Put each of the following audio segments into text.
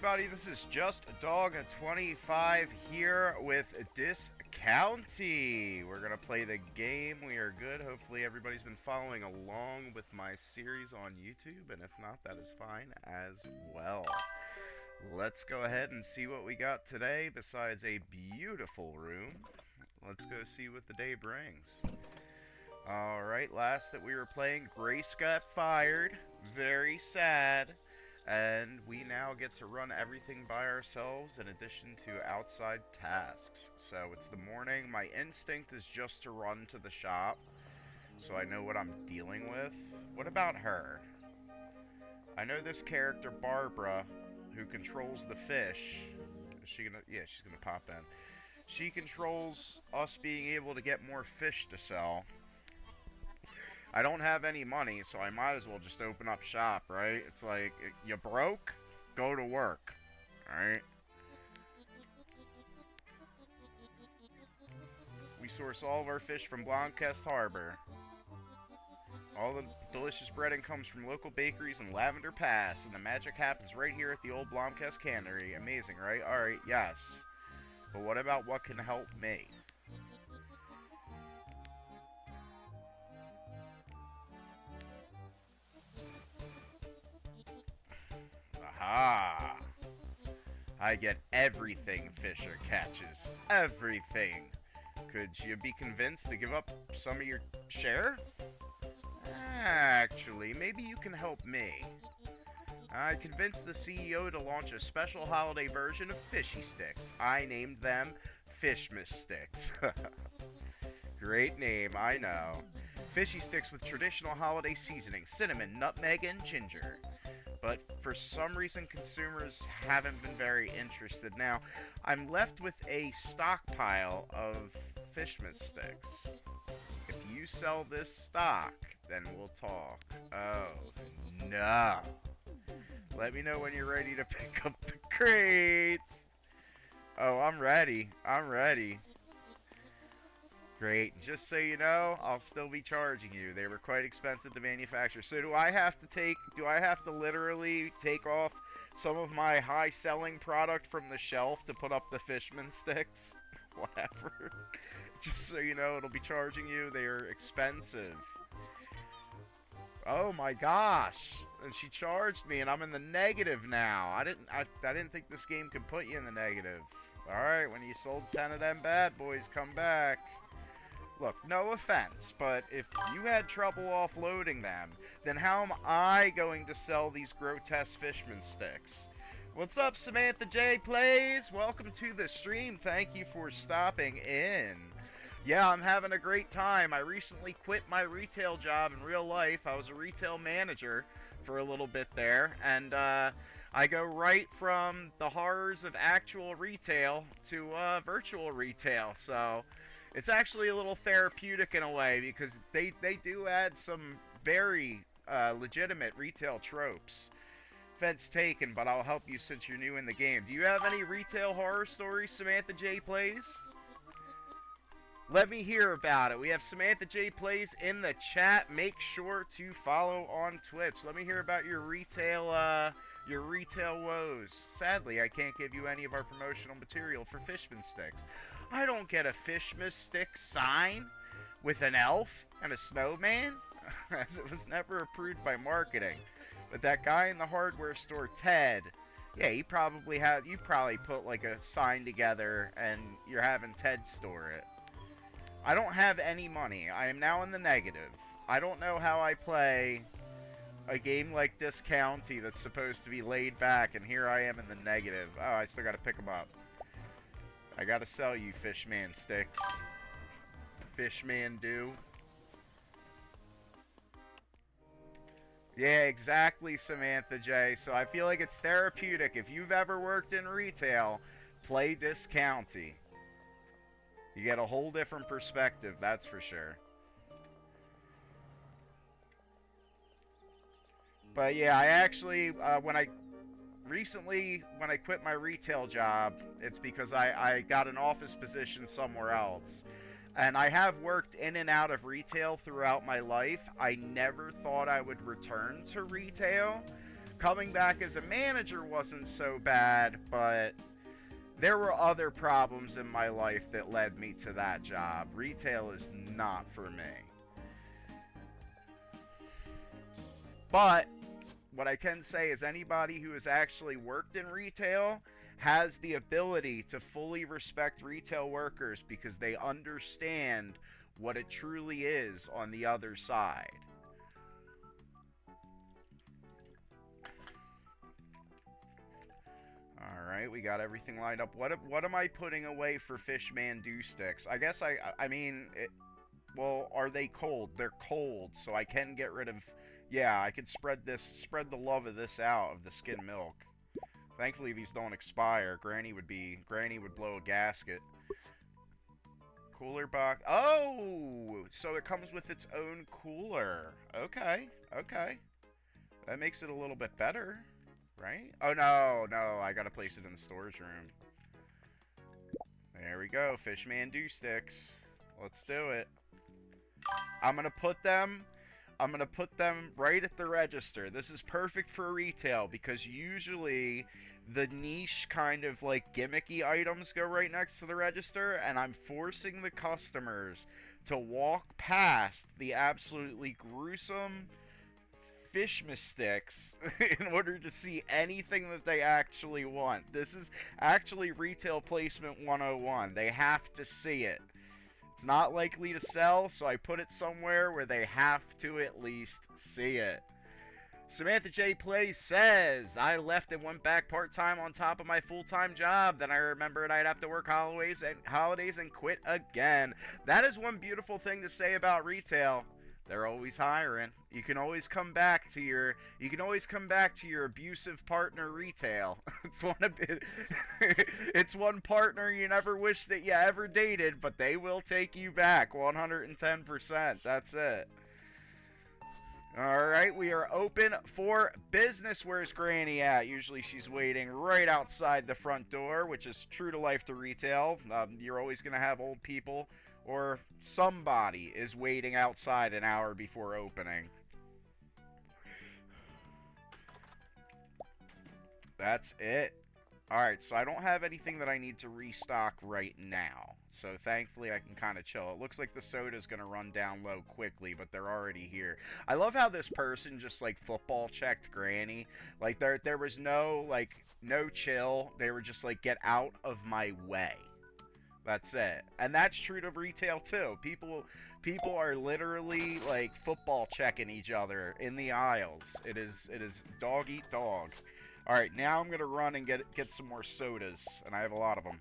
everybody? This is Just Dog 25 here with Discounty. We're going to play the game. We are good. Hopefully everybody's been following along with my series on YouTube, and if not, that is fine as well. Let's go ahead and see what we got today besides a beautiful room. Let's go see what the day brings. Alright, last that we were playing, Grace got fired. Very sad. And we now get to run everything by ourselves in addition to outside tasks. So it's the morning. My instinct is just to run to the shop so I know what I'm dealing with. What about her? I know this character, Barbara, who controls the fish. Is she gonna... Yeah, she's gonna pop in. She controls us being able to get more fish to sell. I don't have any money, so I might as well just open up shop, right? It's like, you broke? Go to work, alright? We source all of our fish from Blancast Harbor. All the delicious breading comes from local bakeries in Lavender Pass, and the magic happens right here at the old Blomcast Cannery. Amazing, right? Alright, yes. But what about what can help me? Aha! I get everything Fisher catches. Everything. Could you be convinced to give up some of your share? Actually, maybe you can help me. I convinced the CEO to launch a special holiday version of Fishy Sticks. I named them Fishmas Sticks. Great name, I know. Fishy Sticks with traditional holiday seasoning, cinnamon, nutmeg, and ginger. But for some reason, consumers haven't been very interested. Now, I'm left with a stockpile of Fishmas Sticks. If you sell this stock, then we'll talk. Oh, no. Let me know when you're ready to pick up the crates. Oh, I'm ready. I'm ready. Great. Just so you know, I'll still be charging you. They were quite expensive to manufacture. So do I have to literally take off some of my high selling product from the shelf to put up the Fishman Sticks? Whatever. Just so you know, it'll be charging you. They are expensive. Oh my gosh. And she charged me and I'm in the negative now. I didn't think this game could put you in the negative. Alright, when you sold 10 of them bad boys, come back. Look, no offense, but if you had trouble offloading them, then how am I going to sell these grotesque Fishman Sticks? What's up, Samantha J Plays? Welcome to the stream. Thank you for stopping in. Yeah, I'm having a great time. I recently quit my retail job in real life. I was a retail manager for a little bit there, and I go right from the horrors of actual retail to virtual retail, so it's actually a little therapeutic in a way because they do add some very legitimate retail tropes. Fence taken, but I'll help you since you're new in the game. Do you have any retail horror stories, Samantha J Plays? Let me hear about it. We have Samantha J Plays in the chat. Make sure to follow on Twitch. Let me hear about your retail woes. Sadly, I can't give you any of our promotional material for Fishman Sticks. I don't get a Fishmas Stick sign with an elf and a snowman, as it was never approved by marketing. But that guy in the hardware store, Ted, yeah, you probably put like a sign together and you're having Ted store it. I don't have any money. I am now in the negative. I don't know how I play a game like Discounty that's supposed to be laid back, and here I am in the negative. Oh, I still gotta pick them up. I gotta sell you Fishman Sticks. Fishman do. Yeah, exactly, Samantha J. So I feel like it's therapeutic. If you've ever worked in retail, play Discounty. You get a whole different perspective, that's for sure. But yeah, I actually, when I quit my retail job, it's because I got an office position somewhere else. And I have worked in and out of retail throughout my life. I never thought I would return to retail Coming back as a manager wasn't so bad, but there were other problems in my life that led me to that job. Retail is not for me. But what I can say is anybody who has actually worked in retail has the ability to fully respect retail workers because they understand what it truly is on the other side. Alright, we got everything lined up. What am I putting away for Fishman Dew Sticks? I guess I mean, well, are they cold? They're cold, so I can get rid of... Yeah, I could spread the love of this out, of the skim milk. Thankfully, these don't expire. Granny would blow a gasket. Cooler box. Oh! So it comes with its own cooler. Okay, okay. That makes it a little bit better. Right? Oh, no, I gotta place it in the storage room. There we go, Fishman Dew Sticks. Let's do it. I'm gonna put them right at the register. This is perfect for retail because usually the niche kind of like gimmicky items go right next to the register, and I'm forcing the customers to walk past the absolutely gruesome Fishmas sticks in order to see anything that they actually want. This is actually retail placement 101. They have to see it. It's not likely to sell, so I put it somewhere where they have to at least see it. Samantha J. Plays says, I left and went back part-time on top of my full-time job. Then I remembered I'd have to work holidays and quit again. That is one beautiful thing to say about retail. They're always hiring. You can always come back to your abusive partner retail. It's one partner you never wish that you ever dated, but they will take you back 110%. That's it. Alright, we are open for business. Where's Granny at? Usually she's waiting right outside the front door, which is true to life to retail. You're always going to have old people, or somebody is waiting outside an hour before opening. That's it. Alright, so I don't have anything that I need to restock right now. So thankfully I can kind of chill. It looks like the soda's going to run down low quickly, but they're already here. I love how this person just like football checked Granny. Like there was no chill. They were just like, get out of my way. That's it. And that's true to retail too. People are literally like football checking each other in the aisles. It is dog eat dog. All right, now I'm going to run and get some more sodas, and I have a lot of them.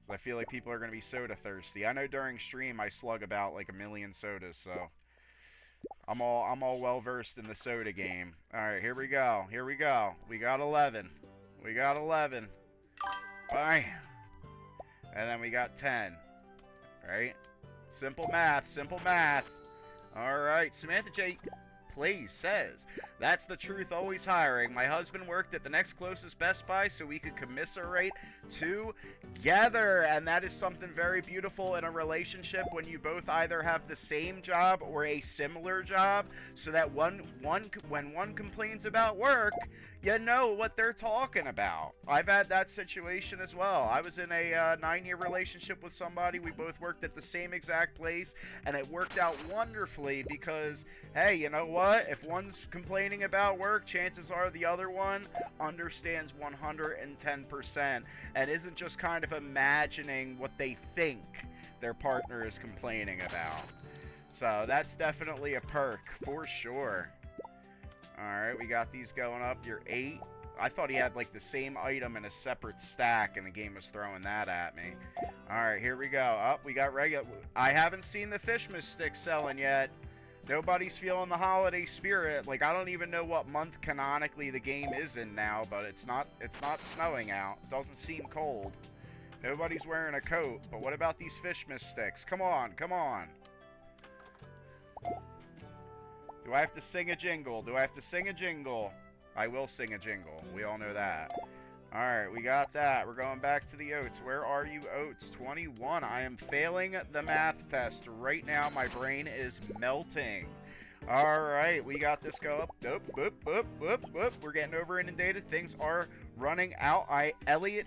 I feel like people are going to be soda thirsty. I know during stream I slug about like 1 million sodas, so I'm all well versed in the soda game. All right, here we go. Here we go. We got 11. We got 11. Bye. And then we got 10. Right? Simple math. Simple math. All right, Samantha J. Plays says, that's the truth, always hiring. My husband worked at the next closest Best Buy so we could commiserate together. And that is something very beautiful in a relationship, when you both either have the same job or a similar job, so that when one complains about work, you know what they're talking about. I've had that situation as well. I was in a 9-year relationship with somebody. We both worked at the same exact place, and it worked out wonderfully because, hey, you know what? If one's complaining about work, chances are the other one understands 110% and isn't just kind of imagining what they think their partner is complaining about. So that's definitely a perk, for sure. Alright, we got these going up. You're 8. I thought he had like the same item in a separate stack and the game was throwing that at me. Alright, here we go. Up, we got regular. I haven't seen the Fishmas stick selling yet. Nobody's feeling the holiday spirit. Like, I don't even know what month canonically the game is in now, but it's not snowing out. It doesn't seem cold. Nobody's wearing a coat. But what about these Fishmas sticks? Come on, come on. Do I have to sing a jingle? Do I have to sing a jingle? I will sing a jingle. We all know that. Alright, we got that. We're going back to the oats. Where are you, oats? 21. I am failing the math test right now. My brain is melting. Alright, we got this go up. Whoop, whoop, whoop, whoop, whoop. We're getting over inundated. Things are running out. Elliot.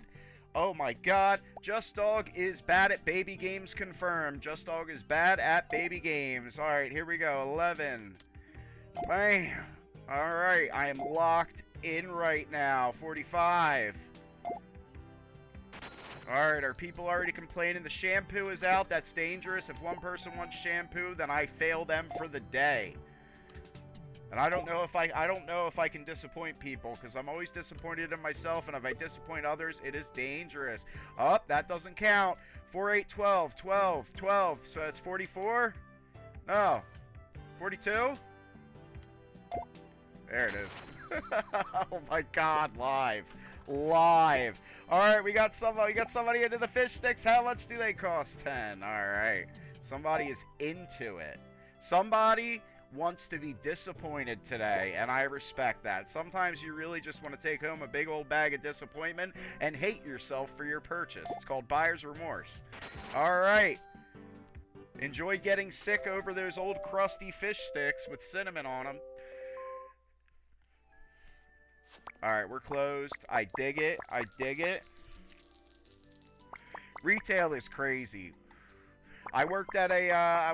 Oh my god. Just Dog is bad at baby games confirmed. Just Dog is bad at baby games. Alright, here we go. 11. Bam. Alright, I am locked in right now. 45. Alright, are people already complaining the shampoo is out? That's dangerous. If one person wants shampoo, then I fail them for the day. And I don't know if I can disappoint people, because I'm always disappointed in myself, and if I disappoint others, it is dangerous. Oh, that doesn't count. 4, 8, 12, 12, 12. So that's 44? No. 42? There it is. Oh my god, live. Live. Alright, we got somebody into the fish sticks. How much do they cost? 10. Alright. Somebody is into it. Somebody wants to be disappointed today, and I respect that. Sometimes you really just want to take home a big old bag of disappointment and hate yourself for your purchase. It's called buyer's remorse. Alright. Enjoy getting sick over those old crusty fish sticks with cinnamon on them. Alright, we're closed. I dig it. I dig it. Retail is crazy. I worked at I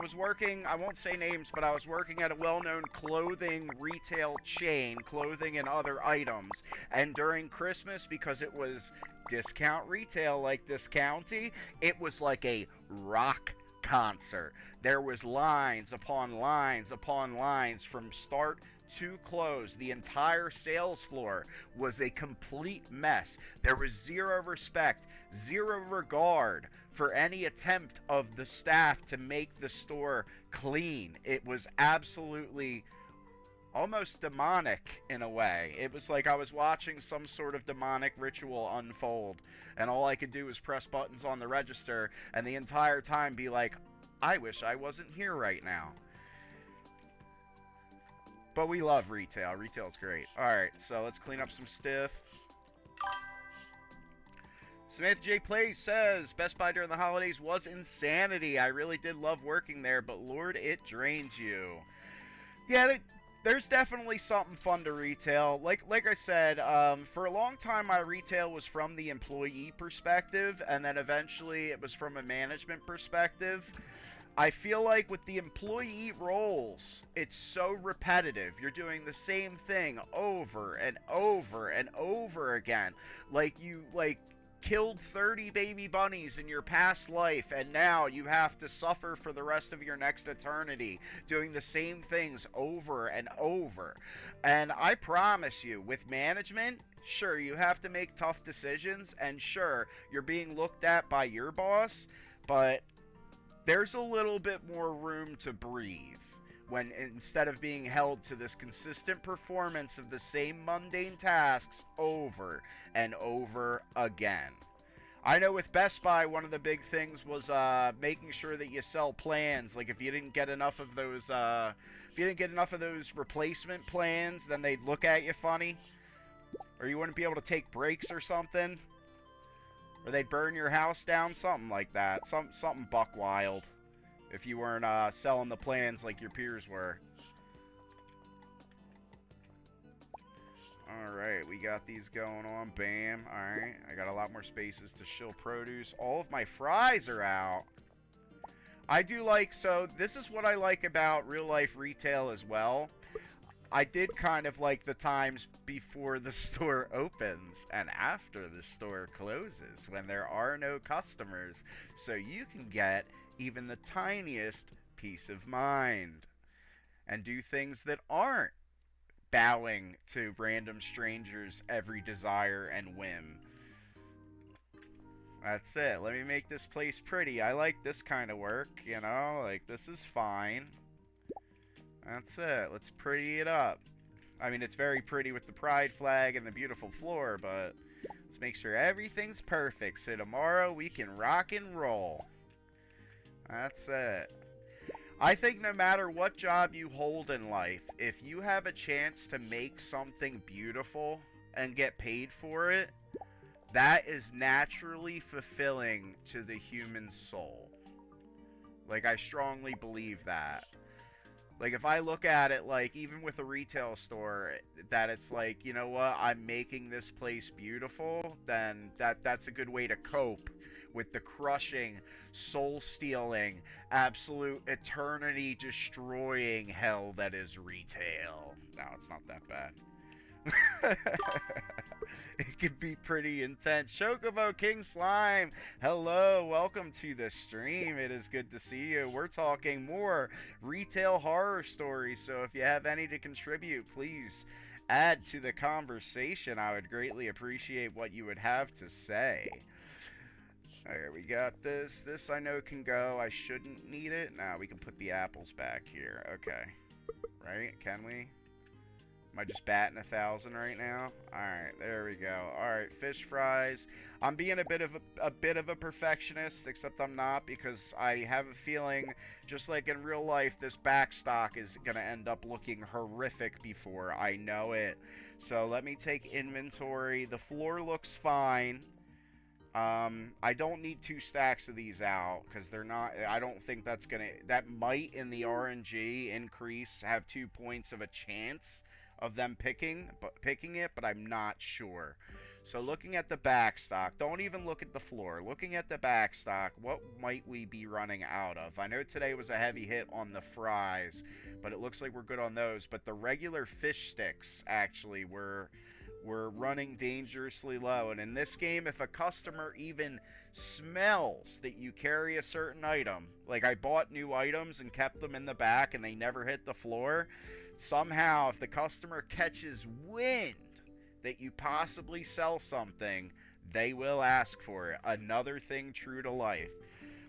won't say names, but I was working at a well-known clothing retail chain, clothing and other items. And during Christmas, because it was discount retail like Discounty, it was like a rock concert. There was lines upon lines upon lines from start to close. The entire sales floor was a complete mess. There was zero respect, zero regard for any attempt of the staff to make the store clean. It was absolutely almost demonic in a way. It was like I was watching some sort of demonic ritual unfold, and all I could do was press buttons on the register and the entire time be like, I wish I wasn't here right now. But we love retail. Retail's great. Alright, so let's clean up some stiff. Samantha J. Plays says, Best Buy during the holidays was insanity. I really did love working there, but Lord, it drains you. Yeah, there's definitely something fun to retail. Like I said, for a long time my retail was from the employee perspective, and then eventually it was from a management perspective. I feel like with the employee roles, it's so repetitive. You're doing the same thing over and over and over again. Like you killed 30 baby bunnies in your past life, and now you have to suffer for the rest of your next eternity doing the same things over and over. And I promise you, with management, sure, you have to make tough decisions, and sure, you're being looked at by your boss, but there's a little bit more room to breathe when instead of being held to this consistent performance of the same mundane tasks over and over again. I know with Best Buy, one of the big things was making sure that you sell plans. Like if you didn't get enough of those, replacement plans, then they'd look at you funny, or you wouldn't be able to take breaks or something. Or they'd burn your house down, something like that. Something buck wild. If you weren't selling the plans like your peers were. Alright, we got these going on. Bam. Alright, I got a lot more spaces to shill produce. All of my fries are out. I do like, so this is what I like about real life retail as well. I did kind of like the times before the store opens and after the store closes when there are no customers, so you can get even the tiniest peace of mind and do things that aren't bowing to random strangers' every desire and whim. That's it. Let me make this place pretty. I like this kind of work, you know, like this is fine. That's it. Let's pretty it up. I mean, it's very pretty with the pride flag and the beautiful floor, but let's make sure everything's perfect so tomorrow we can rock and roll. That's it. I think no matter what job you hold in life, if you have a chance to make something beautiful and get paid for it, that is naturally fulfilling to the human soul. Like, I strongly believe that. Like, if I look at it, like, even with a retail store, that it's like, you know what, I'm making this place beautiful, then that's a good way to cope with the crushing, soul-stealing, absolute eternity-destroying hell that is retail. No, it's not that bad. It can be pretty intense. Chocobo King Slime, hello, welcome to the stream. It is good to see you. We're talking more retail horror stories, so if you have any to contribute, please add to the conversation. I would greatly appreciate what you would have to say. Alright, we got this. This I know can go. I shouldn't need it. Now we can put the apples back here. Okay. Right? Can we? Am I just batting 1,000 right now? Alright, there we go. Alright, fish fries. I'm being a bit of a perfectionist, except I'm not, because I have a feeling, just like in real life, this backstock is going to end up looking horrific before I know it. So let me take inventory. The floor looks fine. I don't need 2 stacks of these out, because they're not, I don't think that's going to, that might in the RNG increase, have 2 points of a chance of them picking it, but I'm not sure. So looking at the backstock, don't even look at the floor. Looking at the backstock, what might we be running out of? I know today was a heavy hit on the fries, but it looks like we're good on those. But the regular fish sticks, actually, we're running dangerously low. And in this game, if a customer even smells that you carry a certain item, like I bought new items and kept them in the back and they never hit the floor, somehow if the customer catches wind that you possibly sell something, they will ask for it. Another thing true to life.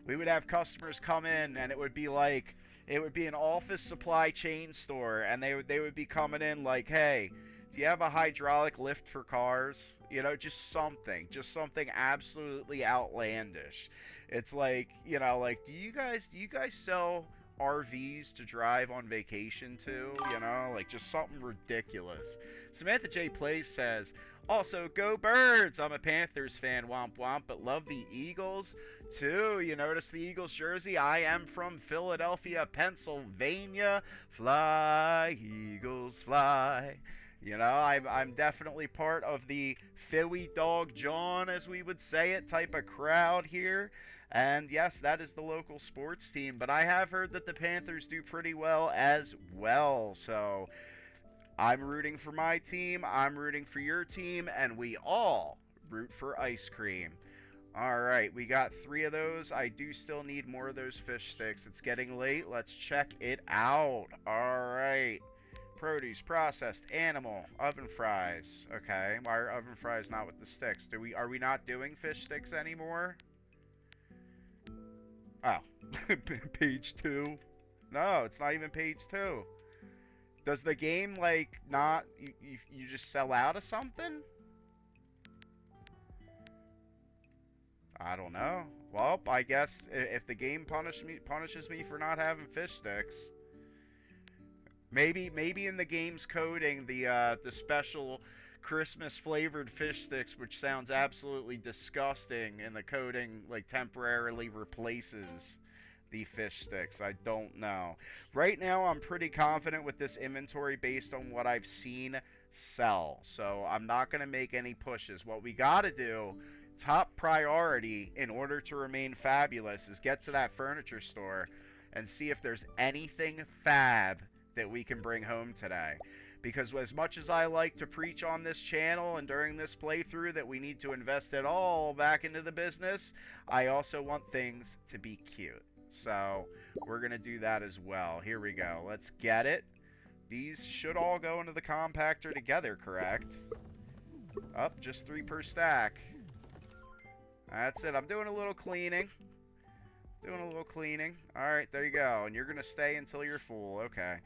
We would have customers come in and it would be like, it would be an office supply chain store, and they would be coming in like, hey, do you have a hydraulic lift for cars? You know, just something absolutely outlandish. It's like, you know, like, do you guys sell RVs to drive on vacation to? You know, like, just something ridiculous. Samantha J. Plays says, also, go Birds! I'm a Panthers fan, womp womp, but love the Eagles too. You notice the Eagles jersey? I am from Philadelphia, Pennsylvania. Fly, Eagles, fly. You know, I'm definitely part of the Philly Dog John, as we would say it, type of crowd here. And yes, that is the local sports team. But I have heard that the Panthers do pretty well as well. So I'm rooting for my team, I'm rooting for your team, and we all root for ice cream. Alright, we got 3 of those. I do still need more of those fish sticks. It's getting late. Let's check it out. Alright. Produce, processed, animal, oven fries. Okay, why are oven fries not with the sticks? Are we not doing fish sticks anymore? Oh, page 2. No, it's not even page 2. Does the game, like, not, you just sell out of something? I don't know. Well, I guess if the game punishes me for not having fish sticks, maybe in the game's coding, the special Christmas flavored fish sticks, which sounds absolutely disgusting, in the coding, like, temporarily replaces the fish sticks. I don't know. Right now, I'm pretty confident with this inventory based on what I've seen sell. So I'm not going to make any pushes. What we got to do, top priority in order to remain fabulous, is get to that furniture store and see if there's anything fab that we can bring home today. Because as much as I like to preach on this channel and during this playthrough that we need to invest it all back into the business, I also want things to be cute. So we're going to do that as well. Here we go. Let's get it. These should all go into the compactor together, correct? Up, just 3 per stack. That's it. I'm doing a little cleaning. Alright, there you go. And you're going to stay until you're full. Okay.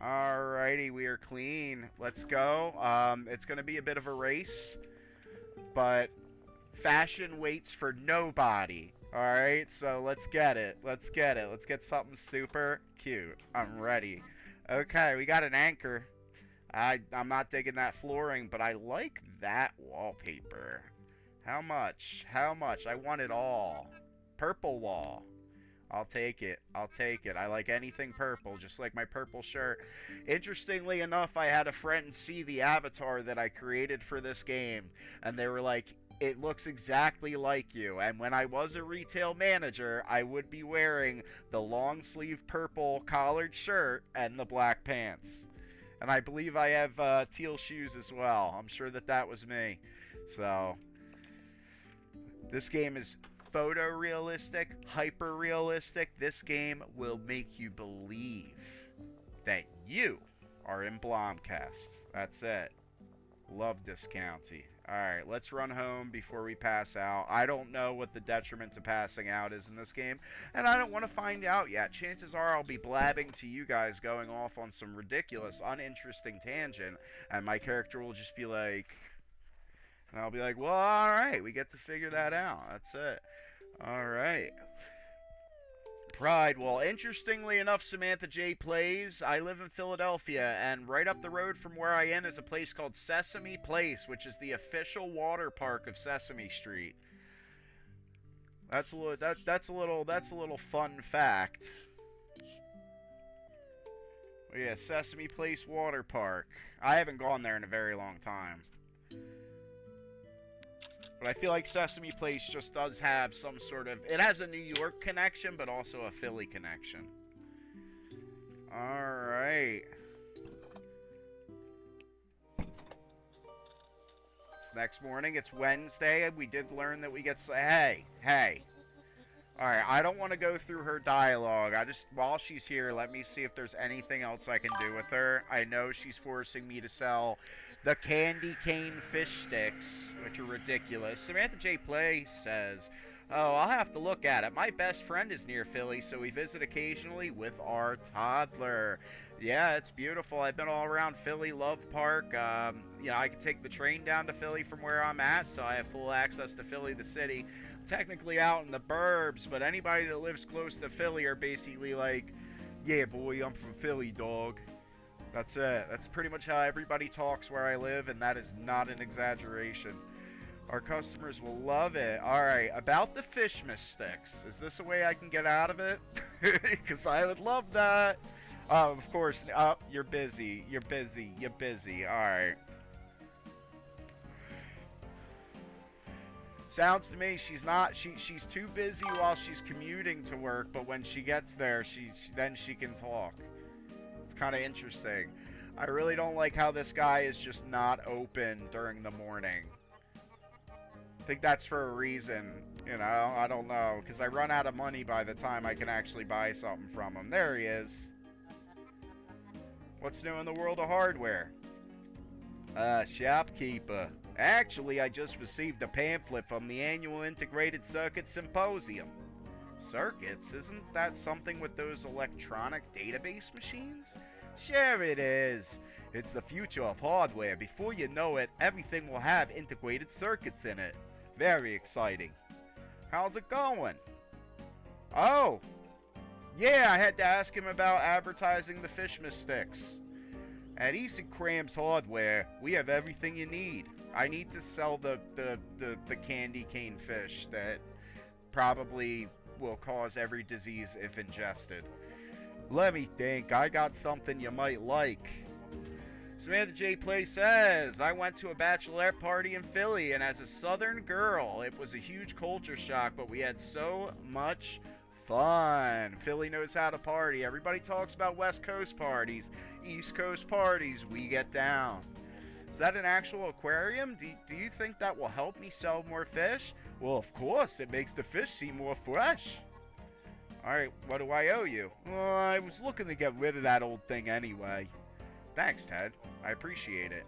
Alrighty, we are clean. Let's go. It's going to be a bit of a race, but fashion waits for nobody. Alright, so let's get it. Let's get something super cute. I'm ready. Okay, we got an anchor. I'm not digging that flooring, but I like that wallpaper. How much? I want it all. Purple wall. I'll take it. I'll take it. I like anything purple, just like my purple shirt. Interestingly enough, I had a friend see the avatar that I created for this game, and they were like, it looks exactly like you. And when I was a retail manager, I would be wearing the long sleeve purple collared shirt and the black pants. And I believe I have teal shoes as well. I'm sure that that was me. So, this game is photorealistic, hyper realistic. This game will make you believe that you are in Blomcast. That's it. Love this county. Alright, let's run home before we pass out. I don't know what the detriment to passing out is in this game, and I don't want to find out yet. Chances are I'll be blabbing to you guys, going off on some ridiculous, uninteresting tangent, and my character will just be like, and I'll be like, well, alright, we get to figure that out. That's it. Alright. Pride. Well, interestingly enough, Samantha J plays. I live in Philadelphia, and right up the road from where I am is a place called Sesame Place, which is the official water park of Sesame Street. That's a little fun fact. Yeah, Sesame Place Water Park. I haven't gone there in a very long time. But I feel like Sesame Place just does have some sort of... It has a New York connection, but also a Philly connection. Alright. It's next morning. It's Wednesday. We did learn that we get... Hey. Alright, I don't want to go through her dialogue. while she's here, let me see if there's anything else I can do with her. I know she's forcing me to sell the candy cane fish sticks, which are ridiculous. Samantha J. Play says, oh, I'll have to look at it. My best friend is near Philly, so we visit occasionally with our toddler. Yeah, it's beautiful. I've been all around Philly, Love Park. I can take the train down to Philly from where I'm at, so I have full access to Philly, the city. I'm technically out in the burbs, but anybody that lives close to Philly are basically like, yeah, boy, I'm from Philly, dog. That's it. That's pretty much how everybody talks where I live, and that is not an exaggeration. Our customers will love it. Alright, about the Fishmas sticks. Is this a way I can get out of it? Because I would love that. Oh, of course. Oh, you're busy. You're busy. You're busy. Alright. Sounds to me she's not. She's too busy while she's commuting to work, but when she gets there, then she can talk. Kind of interesting. I really don't like how this guy is just not open during the morning. I think that's for a reason, I don't know, because I run out of money by the time I can actually buy something from him. There he is. What's new in the world of hardware? Shopkeeper. Actually, I just received a pamphlet from the annual Integrated Circuit Symposium. Circuits? Isn't that something with those electronic database machines? Sure it is. It's the future of hardware. Before you know it, everything will have integrated circuits in it. Very exciting. How's it going? Oh! Yeah, I had to ask him about advertising the Fishmas sticks. At Easy Crams Hardware, we have everything you need. I need to sell the candy cane fish that probably will cause every disease if ingested. Let me think. I got something you might like. Samantha J. Play says, I went to a bachelorette party in Philly, and as a southern girl, it was a huge culture shock, but we had so much fun. Philly knows how to party. Everybody talks about West Coast parties. East Coast parties, we get down. Is that an actual aquarium? Do you think that will help me sell more fish? Well, of course. It makes the fish seem more fresh. Alright, what do I owe you? Well, I was looking to get rid of that old thing anyway. Thanks, Ted. I appreciate it.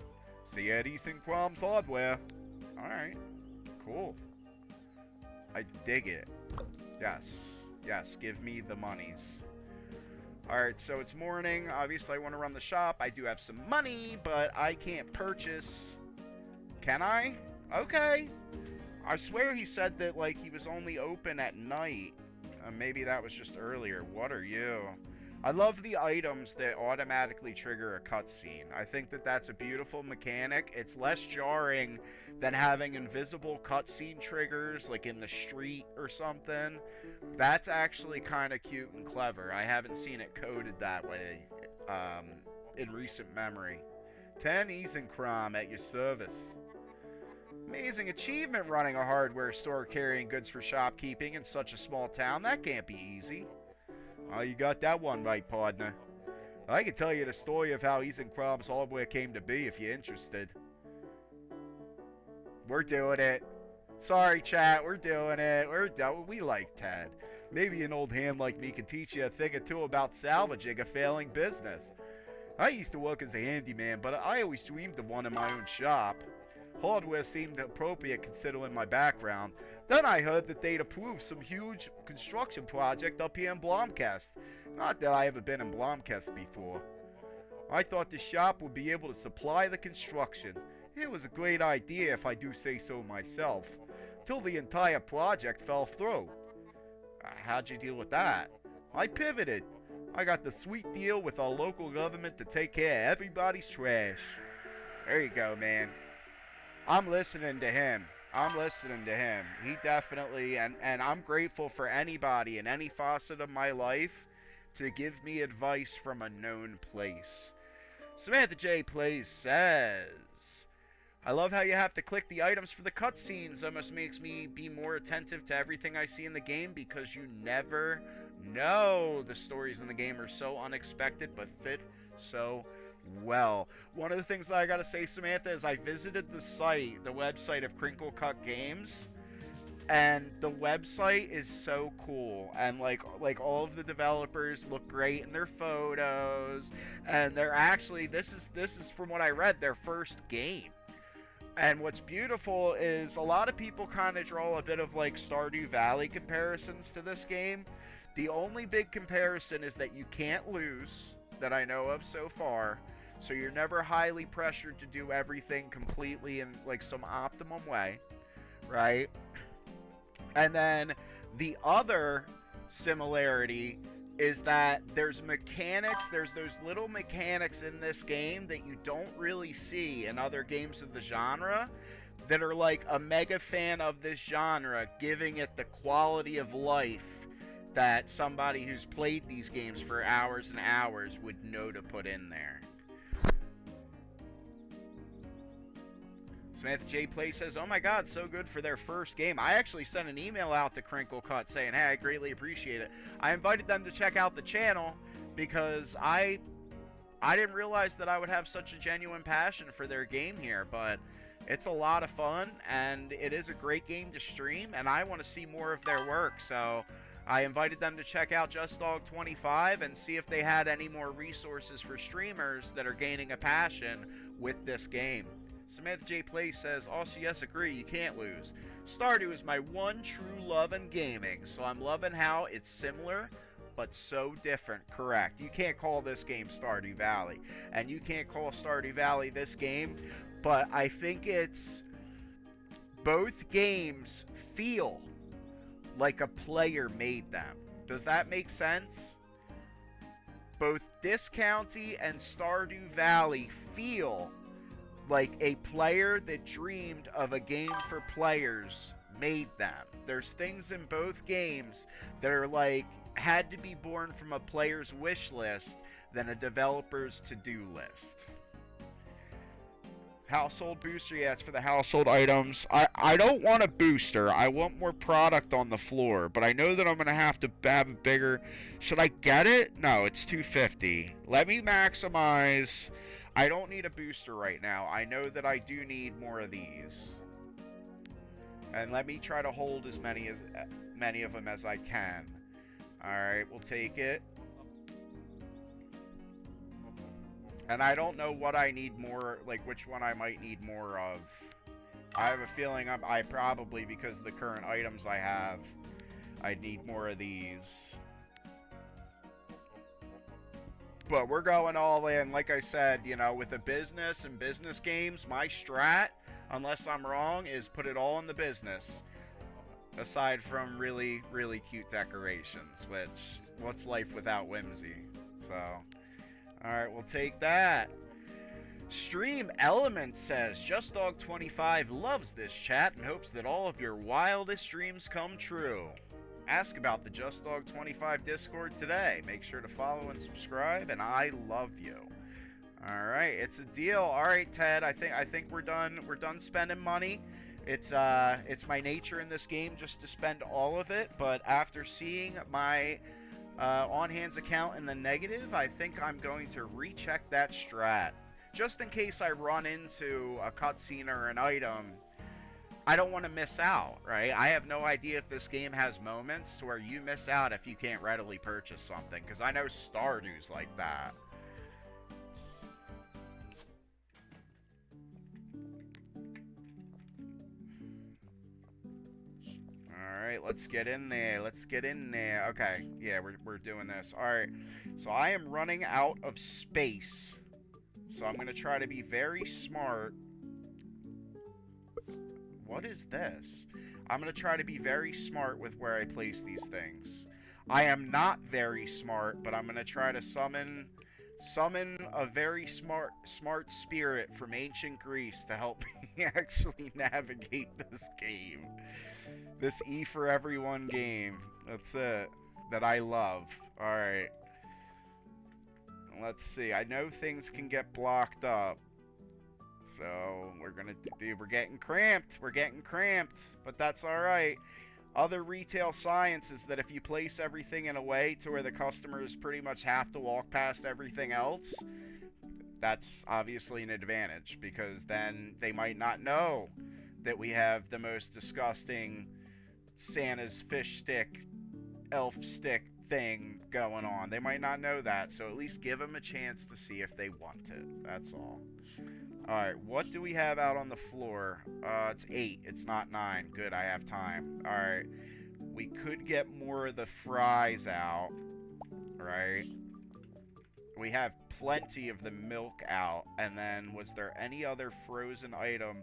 See you at Easton Crom's Hardware. Alright. Cool. I dig it. Yes. Yes, give me the monies. Alright, so it's morning. Obviously, I want to run the shop. I do have some money, but I can't purchase. Can I? Okay. I swear he said that, like, he was only open at night. Maybe that was just earlier. What are you? I love the items that automatically trigger a cutscene. I think that that's a beautiful mechanic. It's less jarring than having invisible cutscene triggers, like in the street or something. That's actually kind of cute and clever. I haven't seen it coded that way in recent memory. 10 Eisenkram at your service. Amazing achievement running a hardware store carrying goods for shopkeeping in such a small town. That can't be easy. Oh, you got that one right, partner. I can tell you the story of how Eisenkram's hardware came to be if you're interested. We're doing it. Sorry, chat, we're doing it. We like Ted. Maybe an old hand like me can teach you a thing or two about salvaging a failing business. I used to work as a handyman, but I always dreamed of one in my own shop. Hardware seemed appropriate considering my background. Then I heard that they'd approved some huge construction project up here in Blomkest. Not that I ever been in Blomkest before. I thought the shop would be able to supply the construction. It was a great idea if I do say so myself. Till the entire project fell through. How'd you deal with that? I pivoted. I got the sweet deal with our local government to take care of everybody's trash. There you go, man. I'm listening to him. He definitely, and I'm grateful for anybody in any facet of my life to give me advice from a known place. Samantha J. Plays says, I love how you have to click the items for the cutscenes. Almost makes me be more attentive to everything I see in the game because you never know. The stories in the game are so unexpected but fit so well. One of the things that I gotta say, Samantha, is I visited the website of Crinkle Cut Games, and the website is so cool, and like all of the developers look great in their photos, and they're actually, this is from what I read, their first game. And what's beautiful is a lot of people kind of draw a bit of like Stardew Valley comparisons to this game. The only big comparison is that you can't lose, that I know of so far, so you're never highly pressured to do everything completely in like some optimum way, right? And then the other similarity is that there's those little mechanics in this game that you don't really see in other games of the genre that are like a mega fan of this genre, giving it the quality of life that somebody who's played these games for hours and hours would know to put in there. Samantha J. Play says, oh my god, so good for their first game. I actually sent an email out to Crinkle Cut saying, hey, I greatly appreciate it. I invited them to check out the channel because I didn't realize that I would have such a genuine passion for their game here, but it's a lot of fun, and it is a great game to stream, and I want to see more of their work, so I invited them to check out JustDog25 and see if they had any more resources for streamers that are gaining a passion with this game. Samantha J. Play says, also yes, agree, you can't lose. Stardew is my one true love in gaming, so I'm loving how it's similar, but so different. Correct. You can't call this game Stardew Valley, and you can't call Stardew Valley this game, but I think it's both games feel like a player made them. Does that make sense? Both Discounty and Stardew Valley feel like a player that dreamed of a game for players made them. There's things in both games that are like had to be born from a player's wish list than a developer's to-do list. Household booster, yeah, it's for the household items. I don't want a booster. I want more product on the floor, but I know that I'm going to have a bigger... Should I get it? No, it's $250. Let me maximize... I don't need a booster right now. I know that I do need more of these. And let me try to hold as many of them as I can. Alright, we'll take it. And I don't know what I need more, like which one I might need more of. I have a feeling I probably, because of the current items I have, I'd need more of these. But we're going all in. Like I said, you know, with the business and business games, my strat, unless I'm wrong, is put it all in the business. Aside from really, really cute decorations, which, what's life without whimsy? So, alright, we'll take that. Stream Element says, JustDog25 loves this chat and hopes that all of your wildest dreams come true. Ask about the JustDog25 Discord today. Make sure to follow and subscribe, and I love you. Alright, it's a deal. Alright, Ted, I think we're done. We're done spending money. It's my nature in this game just to spend all of it, but after seeing my on-hands account in the negative, I think I'm going to recheck that strat. Just in case I run into a cutscene or an item, I don't want to miss out, right? I have no idea if this game has moments where you miss out if you can't readily purchase something, because I know Stardew's like that. Alright, let's get in there. Let's get in there. Okay, yeah, we're doing this. Alright, so I am running out of space. So I'm going to try to be very smart. What is this? I'm going to try to be very smart with where I place these things. I am not very smart, but I'm going to try to summon a very smart spirit from ancient Greece to help me actually navigate this game. This E for Everyone game. That's it. That I love. Alright. Let's see. I know things can get blocked up. So, we're getting cramped. We're getting cramped. But that's alright. Other retail science is that if you place everything in a way to where the customers pretty much have to walk past everything else, that's obviously an advantage. Because then they might not know that we have the most disgusting Santa's fish stick, elf stick thing going on. They might not know that, so at least give them a chance to see if they want it. That's all. Alright, what do we have out on the floor? It's 8. It's not 9. Good, I have time. Alright. We could get more of the fries out. Right? We have plenty of the milk out. And then, was there any other frozen item?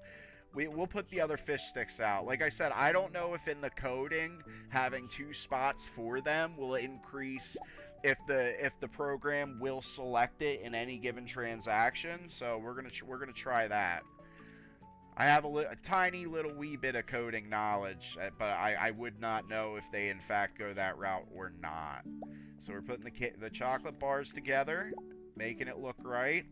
We'll put the other fish sticks out. Like I said, I don't know if in the coding, having 2 spots for them will increase if the program will select it in any given transaction. So we're gonna try that. I have a tiny little wee bit of coding knowledge, but I would not know if they in fact go that route or not. So we're putting the chocolate bars together, making it look right.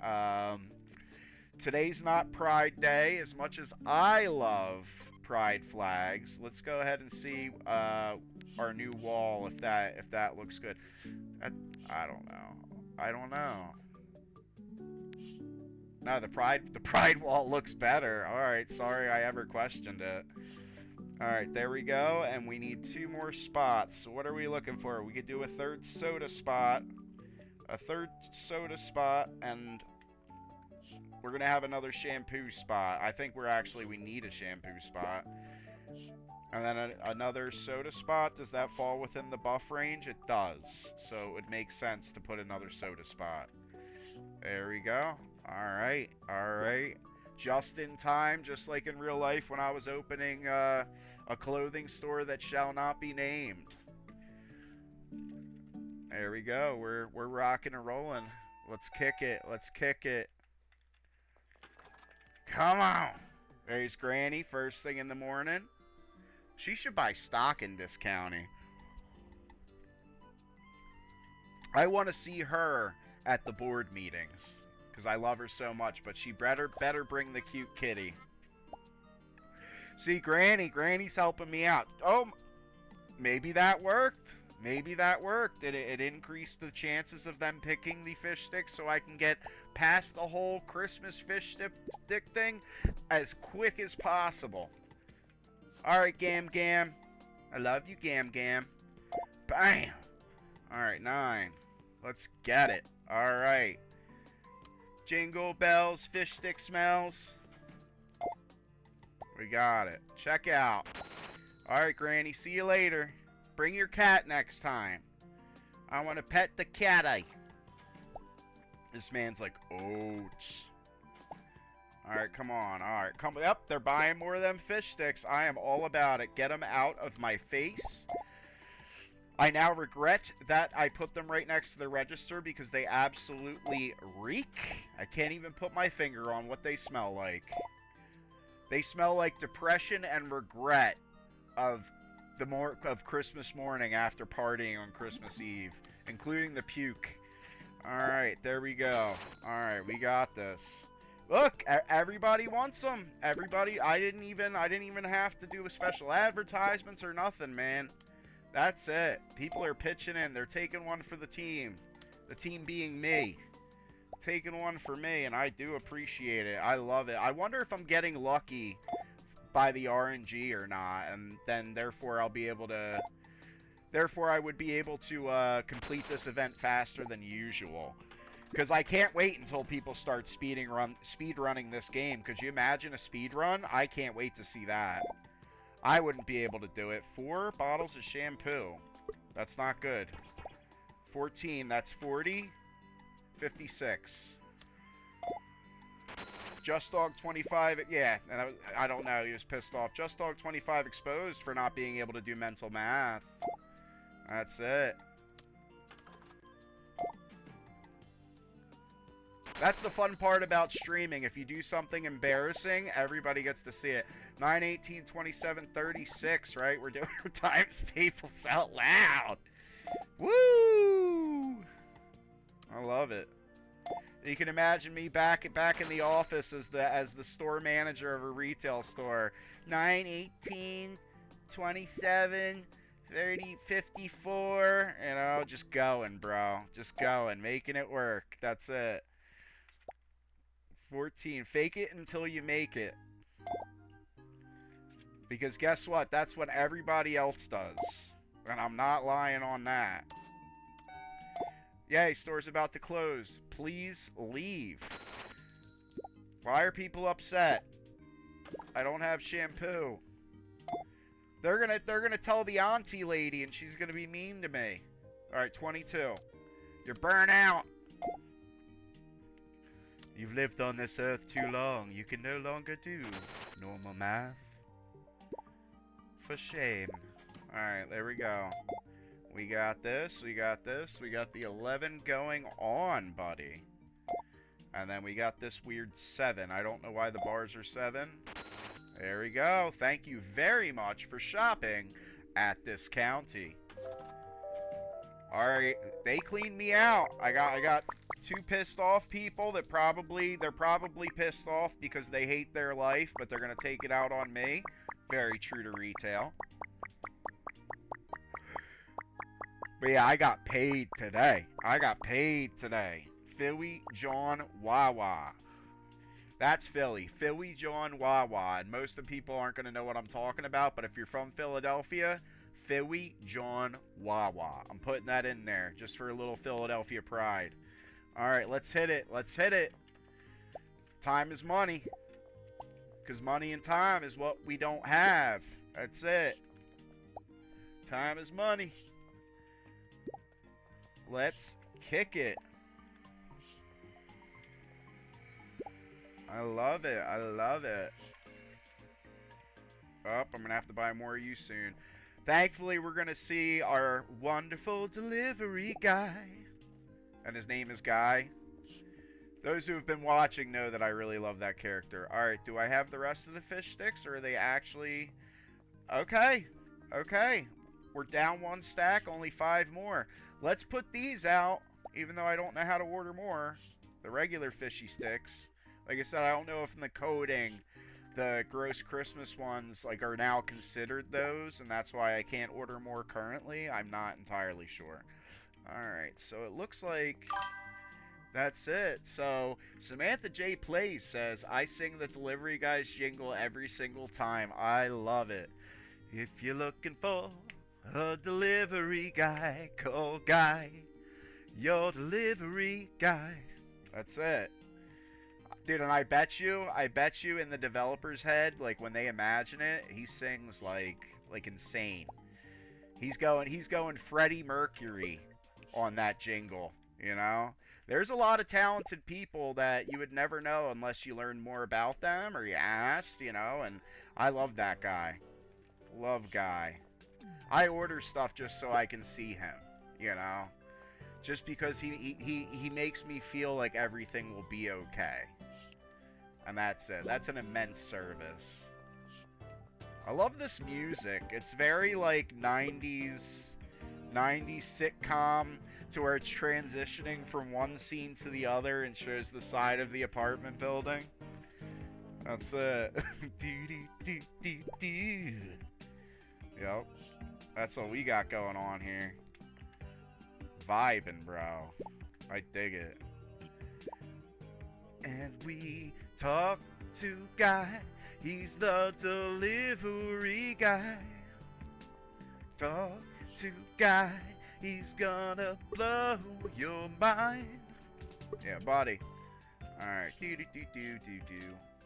Today's not Pride Day, as much as I love pride flags. Let's go ahead and see our new wall, if that looks good. I don't know. No, the pride wall looks better. Alright, sorry I ever questioned it. Alright, there we go, and we need 2 more spots. So what are we looking for? We could do a third soda spot, and we're going to have another shampoo spot. I think we need a shampoo spot. And then another soda spot. Does that fall within the buff range? It does. So it makes sense to put another soda spot. There we go. Alright. Alright. Just in time, just like in real life when I was opening a clothing store that shall not be named. There we go. We're rocking and rolling. Let's kick it. Let's kick it. Come on. There's Granny, first thing in the morning. She should buy stock in this county. I want to see her at the board meetings, because I love her so much, but she better bring the cute kitty. See, Granny's helping me out. Oh, maybe that worked. Maybe that worked. It increased the chances of them picking the fish sticks so I can get past the whole Christmas fish stick thing as quick as possible. Alright, Gam Gam. I love you, Gam Gam. Bam! Alright, 9. Let's get it. Alright. Jingle bells, fish stick smells. We got it. Check out. Alright, Granny. See you later. Bring your cat next time. I want to pet the cat. This man's like, oats. Alright, come on. Alright, come up. They're buying more of them fish sticks. I am all about it. Get them out of my face. I now regret that I put them right next to the register because they absolutely reek. I can't even put my finger on what they smell like. They smell like depression and regret of of Christmas morning after partying on Christmas Eve, including the puke. All right, there we go. All right, we got this. Look, everybody wants them. Everybody, I didn't even have to do a special advertisements or nothing, man. That's it. People are pitching in. They're taking one for the team. The team being me. Taking one for me, and I do appreciate it. I love it. I wonder if I'm getting lucky by the RNG or not, and then therefore I'll be able to... Therefore, I would be able to complete this event faster than usual. Because I can't wait until people start speed running this game. Could you imagine a speed run? I can't wait to see that. I wouldn't be able to do it. 4 bottles of shampoo. That's not good. 14, that's 40. 56. Just Dog 25, yeah, and I don't know, he was pissed off. Just Dog 25 exposed for not being able to do mental math. That's it. That's the fun part about streaming. If you do something embarrassing, everybody gets to see it. 9, 18, 27, 36, right? We're doing time staples out loud. Woo! I love it. You can imagine me back in the office as the store manager of a retail store. 9, 18, 27, 30, 54. You know, just going, bro. Just going. Making it work. That's it. 14. Fake it until you make it. Because guess what? That's what everybody else does. And I'm not lying on that. Yay, store's about to close. Please leave. Why are people upset? I don't have shampoo. They're gonna tell the auntie lady and she's gonna be mean to me. Alright, 22. You're burnt out. You've lived on this earth too long. You can no longer do normal math. For shame. Alright, there we go. We got this, we got this, we got the 11 going on, buddy. And then we got this weird 7. I don't know why the bars are 7. There we go. Thank you very much for shopping at this county. Alright, they cleaned me out. I got 2 pissed off people that they're probably pissed off because they hate their life, but they're gonna take it out on me. Very true to retail. But yeah, I got paid today. Philly John Wawa. That's Philly. Philly John Wawa. And most of the people aren't going to know what I'm talking about, but if you're from Philadelphia, Philly John Wawa. I'm putting that in there just for a little Philadelphia pride. Alright, let's hit it. Let's hit it. Time is money. Because money and time is what we don't have. That's it. Time is money. Let's kick it. I love it. I love it. Oh, I'm going to have to buy more of you soon. Thankfully, we're going to see our wonderful delivery guy. And his name is Guy. Those who have been watching know that I really love that character. Alright, do I have the rest of the fish sticks? Or are they actually... Okay. Okay. We're down 1 stack. Only 5 more. Let's put these out, even though I don't know how to order more. The regular fishy sticks. Like I said, I don't know if in the coding, the gross Christmas ones are now considered those, and that's why I can't order more currently. I'm not entirely sure. Alright, so it looks like that's it. So, Samantha J. Plays says, I sing the delivery guy's jingle every single time. I love it. If you're looking for a delivery guy, call Guy, your delivery guy. That's it. Dude, and I bet you in the developer's head, when they imagine it, he sings like insane. He's going Freddie Mercury on that jingle, you know? There's a lot of talented people that you would never know unless you learn more about them or you asked, you know, and I love that guy. Love Guy. I order stuff just so I can see him, you know? Just because he makes me feel like everything will be okay. And that's it. That's an immense service. I love this music. It's very like 90s sitcom, to where it's transitioning from one scene to the other and shows the side of the apartment building. That's it. Yep. That's what we got going on here. Vibing, bro. I dig it. And we talk to Guy. He's the delivery guy. Talk to Guy. He's gonna blow your mind. Yeah, buddy. Alright.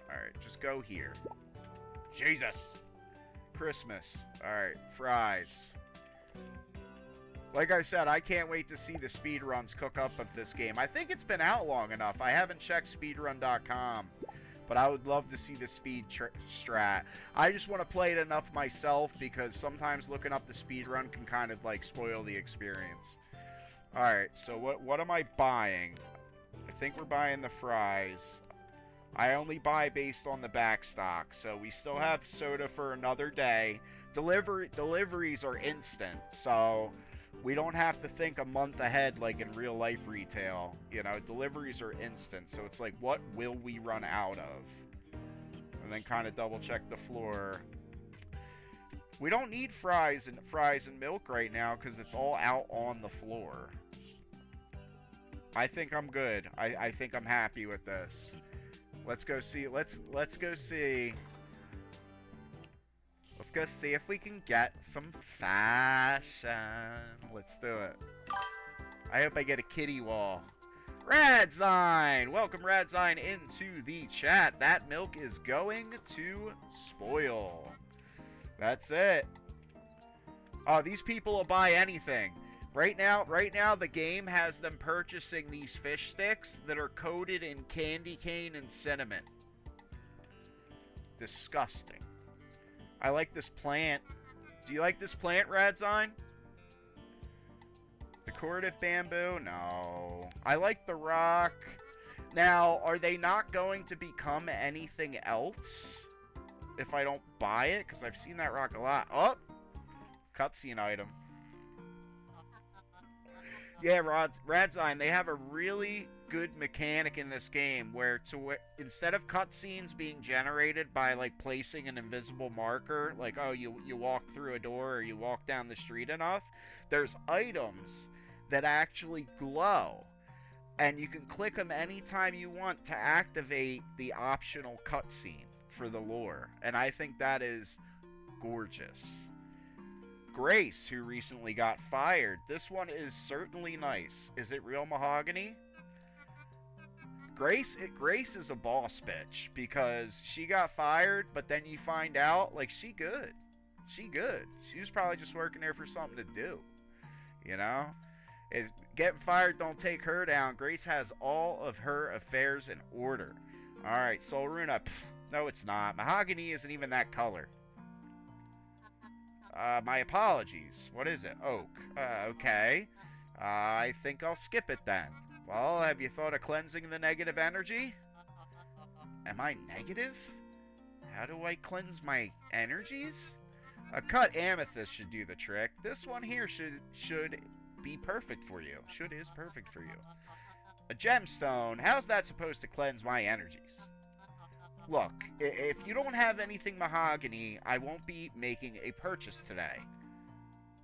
Alright, just go here. Jesus. Christmas. Alright, fries. Like I said, I can't wait to see the speedruns cook up of this game. I think it's been out long enough. I haven't checked speedrun.com. But I would love to see the speed strat. I just want to play it enough myself, because sometimes looking up the speedrun can kind of like spoil the experience. Alright, so what am I buying? I think we're buying the fries. I only buy based on the back stock, so we still have soda for another day. Deliveries are instant, so we don't have to think a month ahead like in real life retail. You know, deliveries are instant, so it's like, what will we run out of? And then kind of double check the floor. We don't need fries and milk right now because it's all out on the floor. I think I'm good. I think I'm happy with this. Let's go see. Let's go see. Let's go see if we can get some fashion. Let's do it. I hope I get a kitty wall. Radzine! Welcome, Radzine, into the chat. That milk is going to spoil. That's it. Oh, these people will buy anything. Right now, the game has them purchasing these fish sticks that are coated in candy cane and cinnamon. Disgusting. I like this plant. Do you like this plant, Radzine? Decorative bamboo? No. I like the rock. Now, are they not going to become anything else if I don't buy it? Because I've seen that rock a lot. Oh! Cutscene item. Yeah, Radzine, they have a really good mechanic in this game where instead of cutscenes being generated by like placing an invisible marker, like, oh, you walk through a door or you walk down the street enough, there's items that actually glow, and you can click them anytime you want to activate the optional cutscene for the lore, and I think that is gorgeous. Grace, who recently got fired. This one is certainly nice. Is it real mahogany? Grace is a boss bitch, because she got fired, but then you find out, like, she good. She good. She was probably just working there for something to do. You know? If getting fired don't take her down. Grace has all of her affairs in order. Alright, Solruna. No, it's not. Mahogany isn't even that color. My apologies. What is it? Oak. Okay. I think I'll skip it then. Well, have you thought of cleansing the negative energy? Am I negative? How do I cleanse my energies? A cut amethyst should do the trick. This one here should be perfect for you. Should is perfect for you. A gemstone. How's that supposed to cleanse my energies? Look, if you don't have anything mahogany, I won't be making a purchase today.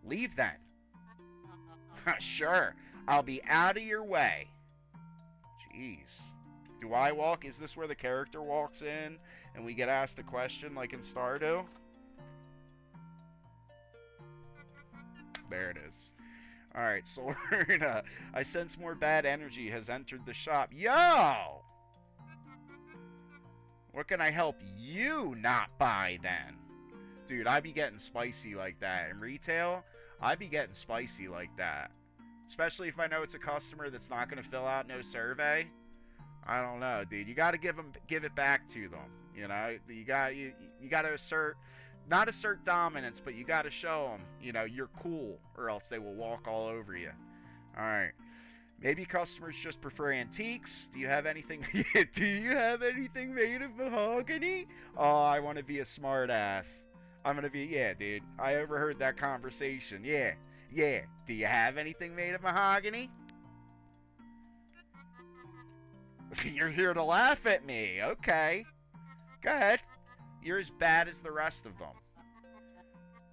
Leave then. Sure, I'll be out of your way. Jeez. Do I walk? Is this where the character walks in and we get asked a question like in Stardew? There it is. Alright, Solruna. I sense more bad energy has entered the shop. Yo! What can I help you not buy then? Dude, I be getting spicy like that. In retail, I be getting spicy like that. Especially if I know it's a customer that's not going to fill out no survey. I don't know, dude. You got to give it back to them. You know, you got to assert not assert dominance, but you got to show them, you know, you're cool, or else they will walk all over you. All right. Maybe customers just prefer antiques. Do you have anything? Do you have anything made of mahogany? Oh, I want to be a smartass. I'm gonna be, yeah, dude. I overheard that conversation. Yeah, yeah. Do you have anything made of mahogany? You're here to laugh at me. Okay. Go ahead. You're as bad as the rest of them.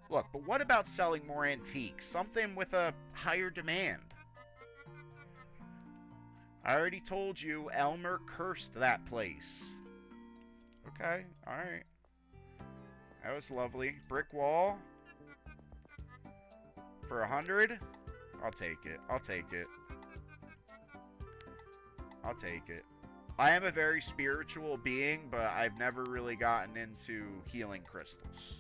Look, but what about selling more antiques? Something with a higher demand. I already told you Elmer cursed that place. Okay, alright. That was lovely. Brick wall. For 100? I'll take it. I'll take it. I'll take it. I am a very spiritual being, but I've never really gotten into healing crystals.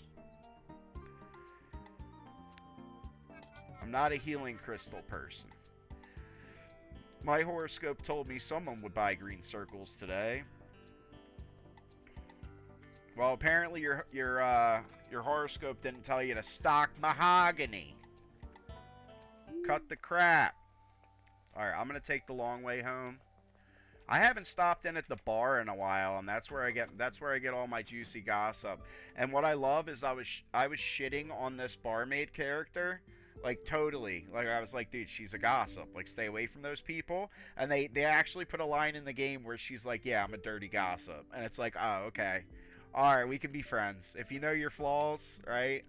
I'm not a healing crystal person. My horoscope told me someone would buy green circles today. Well, apparently your horoscope didn't tell you to stock mahogany. Cut the crap. All right, I'm gonna take the long way home. I haven't stopped in at the bar in a while, and that's where I get all my juicy gossip. And what I love is I was shitting on this barmaid character. Like, totally. Like, I was like, dude, she's a gossip. Like, stay away from those people. And they actually put a line in the game where she's like, yeah, I'm a dirty gossip. And it's like, oh, okay. All right, we can be friends. If you know your flaws, right?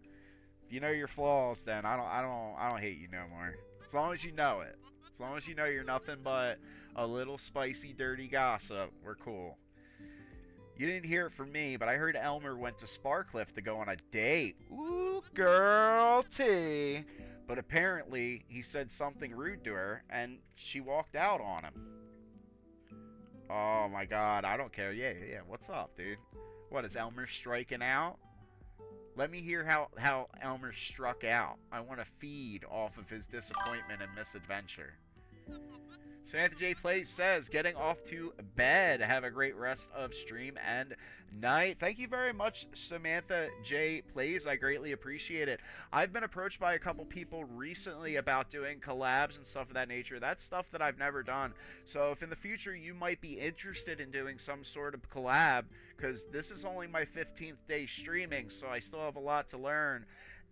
If you know your flaws, then I don't hate you no more. As long as you know it. As long as you know you're nothing but a little spicy, dirty gossip, we're cool. You didn't hear it from me, but I heard Elmer went to Sparkliff to go on a date. Ooh, girl T. But apparently, he said something rude to her, and she walked out on him. Oh my god, I don't care. Yeah, what's up, dude? What, is Elmer striking out? Let me hear how Elmer struck out. I want to feed off of his disappointment and misadventure. Samantha J Plays says, getting off to bed. Have a great rest of stream and night. Thank you very much, Samantha J Plays. I greatly appreciate it. I've been approached by a couple people recently about doing collabs and stuff of that nature. That's stuff that I've never done. So if in the future you might be interested in doing some sort of collab, because this is only my 15th day streaming, so I still have a lot to learn.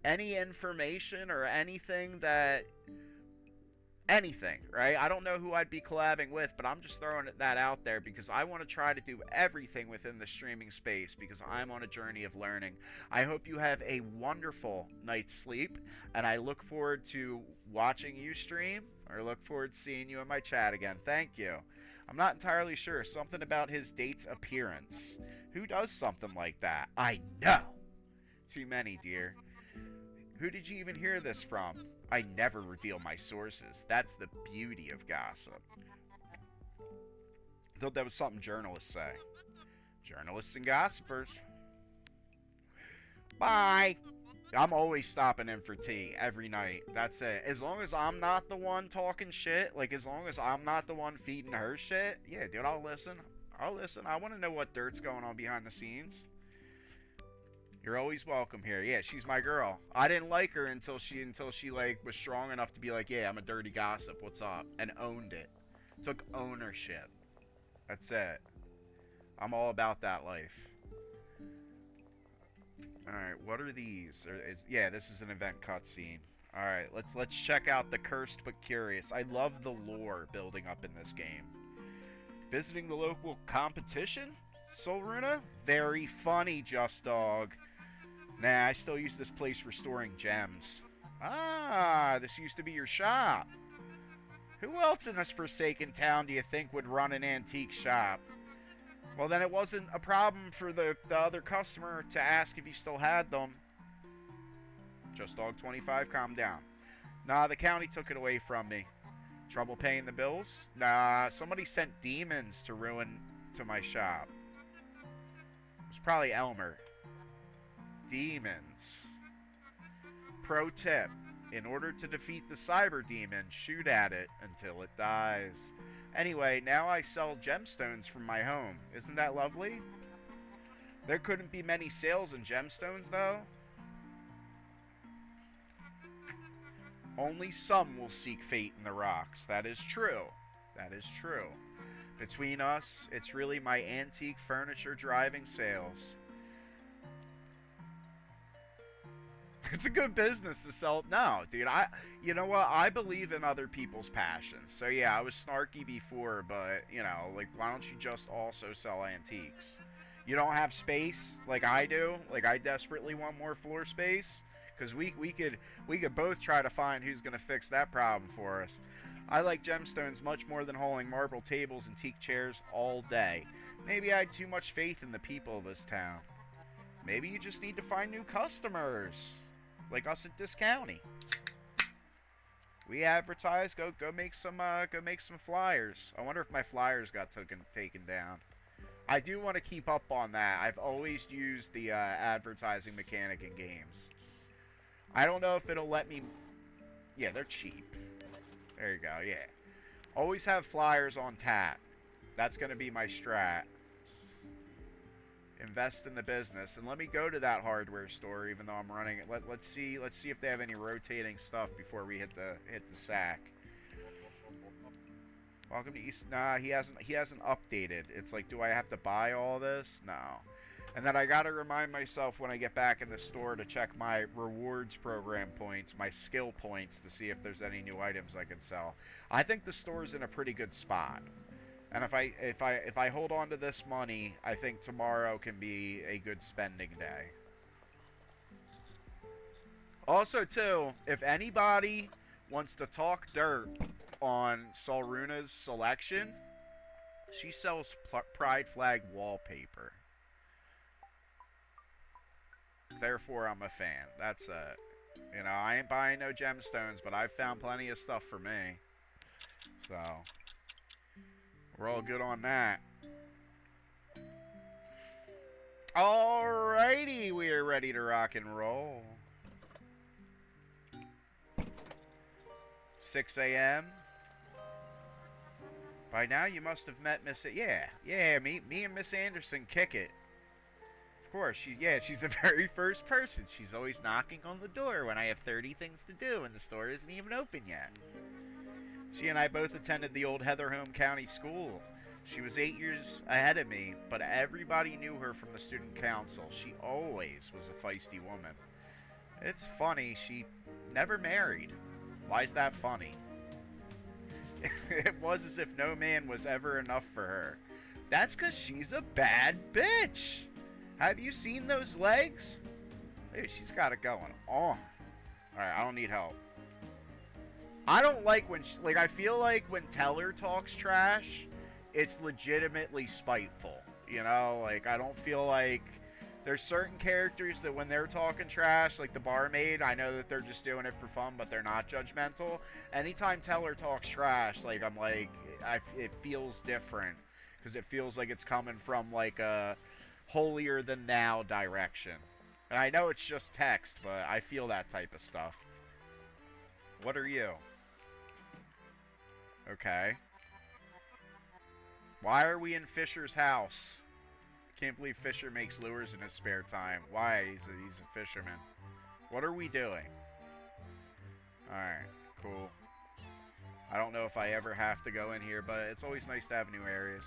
Any information or anything that... anything, right? I don't know who I'd be collabing with, but I'm just throwing that out there because I want to try to do everything within the streaming space because I'm on a journey of learning. I hope you have a wonderful night's sleep, and I look forward to watching you stream, or look forward to seeing you in my chat again. Thank you. I'm not entirely sure. Something about his date's appearance. Who does something like that? I know. Too many, dear. Who did you even hear this from? I never reveal my sources. That's the beauty of gossip. Thought that was something journalists say. Journalists and gossipers. Bye. I'm always stopping in for tea every night. That's it. As long as I'm not the one talking shit, like as long as I'm not the one feeding her shit, yeah, dude, I'll listen. I'll listen. I want to know what dirt's going on behind the scenes. You're always welcome here. Yeah, she's my girl. I didn't like her until she like was strong enough to be like, yeah, I'm a dirty gossip. What's up? And owned it. Took ownership. That's it. I'm all about that life. All right, what are these? Yeah, this is an event cutscene. All right, let's check out the Cursed but Curious. I love the lore building up in this game. Visiting the local competition? Solruna? Very funny, Just Dog. Nah, I still use this place for storing gems. Ah, this used to be your shop. Who else in this forsaken town do you think would run an antique shop? Well, then it wasn't a problem for the other customer to ask if you still had them. Just Dog 25, calm down. Nah, the county took it away from me. Trouble paying the bills? Nah, somebody sent demons to ruin to my shop. It was probably Elmer. Demons. Pro tip. In order to defeat the cyber demon, shoot at it until it dies. Anyway, now I sell gemstones from my home. Isn't that lovely? There couldn't be many sales in gemstones, though. Only some will seek fate in the rocks. That is true. That is true. Between us, it's really my antique furniture driving sales. It's a good business to sell. No, dude, you know what? I believe in other people's passions. So yeah, I was snarky before, but you know, like, why don't you just also sell antiques? You don't have space like I do. Like, I desperately want more floor space because we could both try to find who's gonna fix that problem for us. I like gemstones much more than hauling marble tables and teak chairs all day. Maybe I had too much faith in the people of this town. Maybe you just need to find new customers, like us at Discounty. We advertise. Go make some flyers. I wonder if my flyers got taken down. I do want to keep up on that. I've always used the advertising mechanic in games. I don't know if it'll let me. Yeah, they're cheap. There you go. Yeah. Always have flyers on tap. That's gonna be my strat. Invest in the business, and let me go to that hardware store even though I'm running it. Let's see if they have any rotating stuff before we hit the sack. Welcome to East. Nah, he hasn't updated. It's like, do I have to buy all this? No. And then I gotta remind myself when I get back in the store to check my rewards program points, my skill points, to see if there's any new items I can sell. I think the store's in a pretty good spot. And if I hold on to this money, I think tomorrow can be a good spending day. Also, too, if anybody wants to talk dirt on Solruna's selection, she sells Pride Flag wallpaper. Therefore, I'm a fan. That's it. You know, I ain't buying no gemstones, but I've found plenty of stuff for me. So, we're all good on that. Alrighty, we are ready to rock and roll. 6 a.m. By now you must have met Miss... Yeah, me and Miss Anderson kick it. Of course, she's the very first person. She's always knocking on the door when I have 30 things to do and the store isn't even open yet. She and I both attended the old Heatherhome County School. She was 8 years ahead of me, but everybody knew her from the student council. She always was a feisty woman. It's funny, she never married. Why's that funny? It was as if no man was ever enough for her. That's 'cause she's a bad bitch. Have you seen those legs? Dude, she's got it going on. Alright, I don't need help. I don't like when... I feel like when Teller talks trash, it's legitimately spiteful. You know? Like, I don't feel like... There's certain characters that when they're talking trash, like the barmaid, I know that they're just doing it for fun, but they're not judgmental. Anytime Teller talks trash, like, I'm like... it feels different. Because it feels like it's coming from, like, a holier-than-thou direction. And I know it's just text, but I feel that type of stuff. What are you? Okay. Why are we in Fisher's house? Can't believe Fisher makes lures in his spare time. Why? He's a fisherman. What are we doing? Alright, cool. I don't know if I ever have to go in here, but it's always nice to have new areas.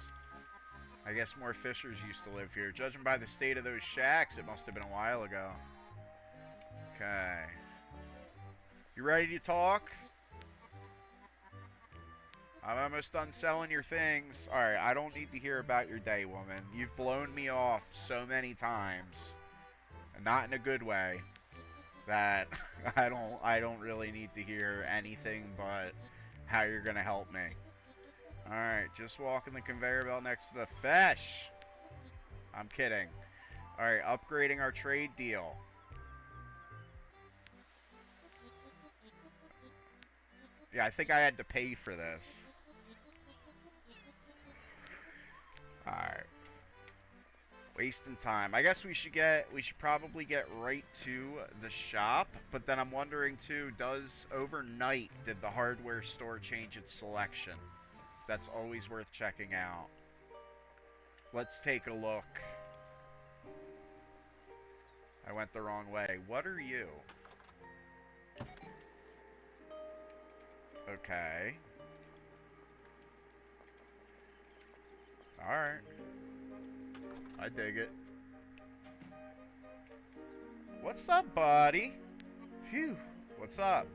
I guess more fishers used to live here. Judging by the state of those shacks, it must have been a while ago. Okay. You ready to talk? I'm almost done selling your things. Alright, I don't need to hear about your day, woman. You've blown me off so many times. And not in a good way. That I don't really need to hear anything but how you're gonna help me. Alright, just walking the conveyor belt next to the fish. I'm kidding. Alright, upgrading our trade deal. Yeah, I think I had to pay for this. Alright. Wasting time. I guess we should probably get right to the shop, but then I'm wondering too, did the hardware store change its selection? That's always worth checking out. Let's take a look. I went the wrong way. What are you? Okay. Alright. I dig it. What's up, buddy? Phew. What's up?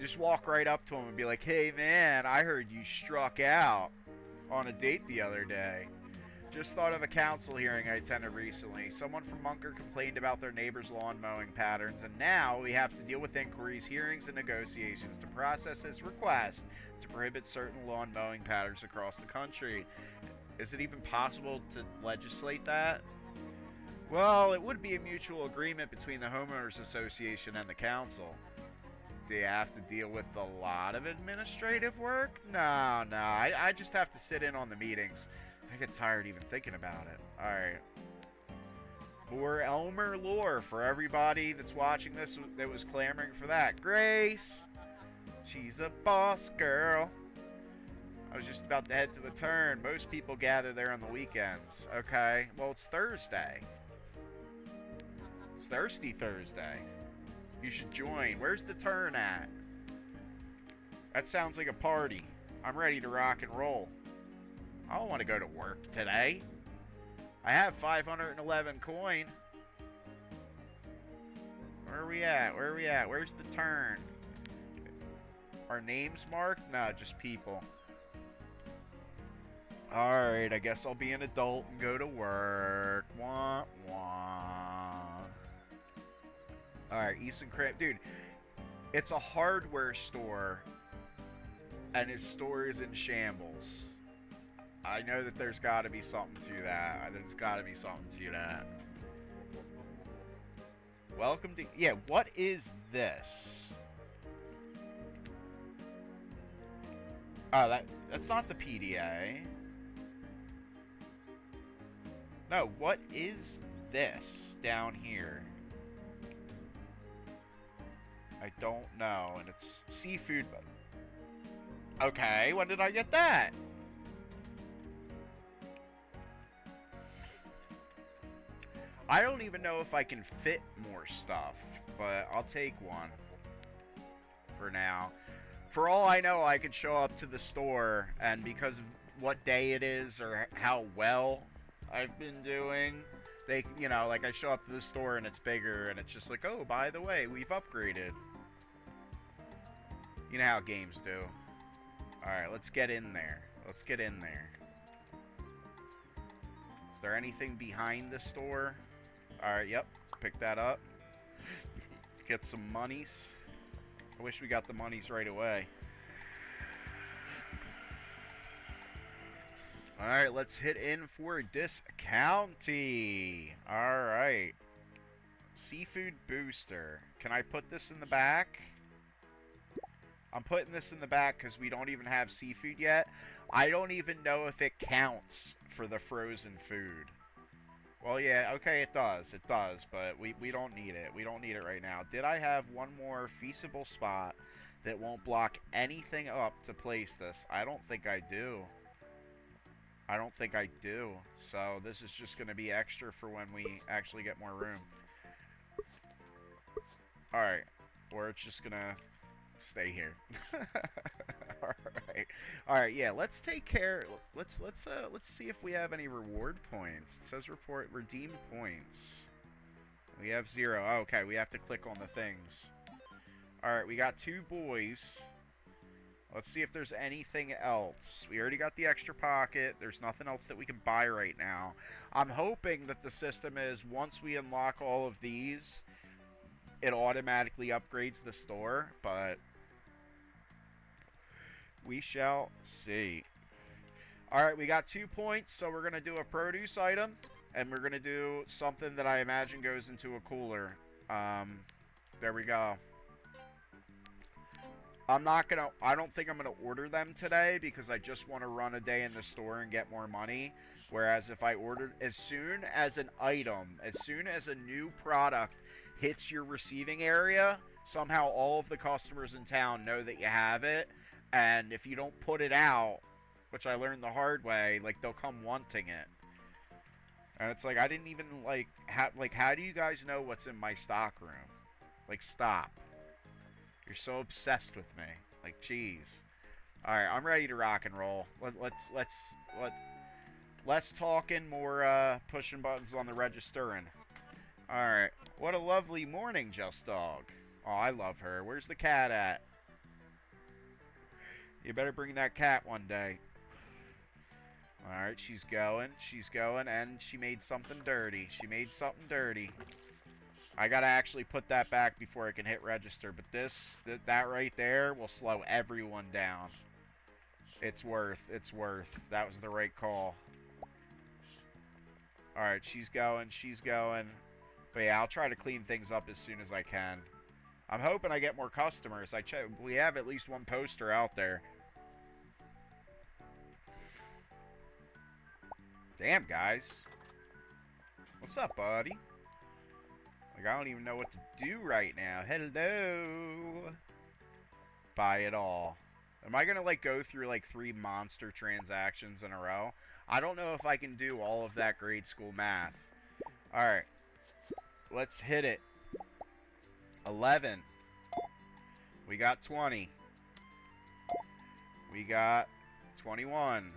Just walk right up to him and be like, hey, man, I heard you struck out on a date the other day. Just thought of a council hearing I attended recently. Someone from Munker complained about their neighbor's lawn mowing patterns, and now we have to deal with inquiries, hearings, and negotiations to process his request to prohibit certain lawn mowing patterns across the country. Is it even possible to legislate that? Well, it would be a mutual agreement between the homeowners association and the council. Do you have to deal with a lot of administrative work? No, I just have to sit in on the meetings. I get tired even thinking about it. Alright. For Elmer Lore, for everybody that's watching this that was clamoring for that. Grace! She's a boss girl. I was just about to head to the turn. Most people gather there on the weekends. Okay, well, it's Thursday. It's Thirsty Thursday. You should join. Where's the turn at? That sounds like a party. I'm ready to rock and roll. I don't want to go to work today. I have 511 coin. Where are we at? Where are we at? Where's the turn? Our names marked? No, just people. Alright, I guess I'll be an adult and go to work. Wah, wah. Alright, Easton Cram. Dude, it's a hardware store, and his store is in shambles. I know that there's got to be something to that. There's got to be something to that. Welcome to... Yeah, what is this? Oh, that's not the PDA. No, what is this down here? I don't know, and it's seafood. Okay, when did I get that? I don't even know if I can fit more stuff, but I'll take one for now. For all I know, I could show up to the store, and because of what day it is or how well I've been doing, they, you know, like I show up to the store and it's bigger, and it's just like, oh, by the way, we've upgraded. You know how games do. Alright, let's get in there. Let's get in there. Is there anything behind the store? Alright, yep. Pick that up. Get some monies. I wish we got the monies right away. Alright, let's hit in for discounty. Alright. Seafood booster. Can I put this in the back? I'm putting this in the back because we don't even have seafood yet. I don't even know if it counts for the frozen food. Well, yeah, okay, it does. It does, but we don't need it. We don't need it right now. Did I have one more feasible spot that won't block anything up to place this? I don't think I do. I don't think I do. So this is just going to be extra for when we actually get more room. Alright. Or it's just going to stay here. Alright, yeah, let's take care. Let's see if we have any reward points. It says report redeemed points. We have 0. Oh, okay, we have to click on the things. Alright, we got 2 boys. Let's see if there's anything else. We already got the extra pocket. There's nothing else that we can buy right now. I'm hoping that the system is, once we unlock all of these, it automatically upgrades the store, but we shall see. Alright, we got 2 points, so we're going to do a produce item, and we're going to do something that I imagine goes into a cooler. There we go. I don't think I'm going to order them today because I just want to run a day in the store and get more money. Whereas if I ordered, as soon as an item, as soon as a new product hits your receiving area, somehow all of the customers in town know that you have it. And if you don't put it out, which I learned the hard way, like, they'll come wanting it. And it's like, I didn't even, how do you guys know what's in my stock room? Like, stop. You're so obsessed with me. Like, jeez. All right, I'm ready to rock and roll. Less talking, more pushing buttons on the registering. All right. What a lovely morning, Just Dog. Oh, I love her. Where's the cat at? You better bring that cat one day. All right, she's going. She's going, and she made something dirty. She made something dirty. I gotta actually put that back before I can hit register, but that right there will slow everyone down. It's worth. It's worth. That was the right call. All right, she's going. She's going. But yeah, I'll try to clean things up as soon as I can. I'm hoping I get more customers. We have at least one poster out there. Damn, guys. What's up, buddy? Like, I don't even know what to do right now. Hello. Buy it all. Am I going to, like, go through, like, 3 monster transactions in a row? I don't know if I can do all of that grade school math. Alright. Let's hit it. 11. We got 20. We got 21.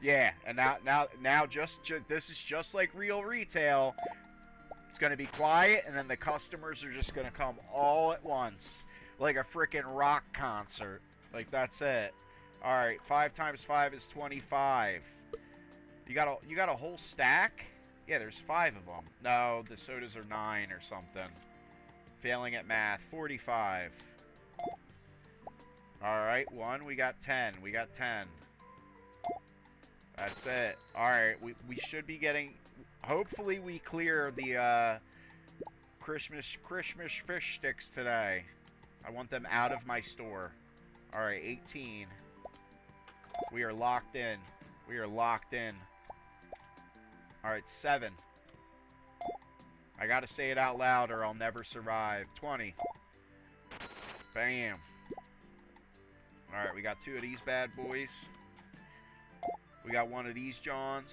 Yeah, and now this is just like real retail. It's going to be quiet, and then the customers are just going to come all at once. Like a freaking rock concert. Like, that's it. Alright, 5 times 5 is 25. You got a whole stack? Yeah, there's 5 of them. No, the sodas are 9 or something. Failing at math. 45. Alright, 1. We got 10. We got 10. That's it. Alright, we should be getting... Hopefully we clear the Christmas fish sticks today. I want them out of my store. Alright, 18. We are locked in. We are locked in. Alright, 7. I gotta say it out loud or I'll never survive. 20. Bam. Alright, we got 2 of these bad boys. We got 1 of these Johns.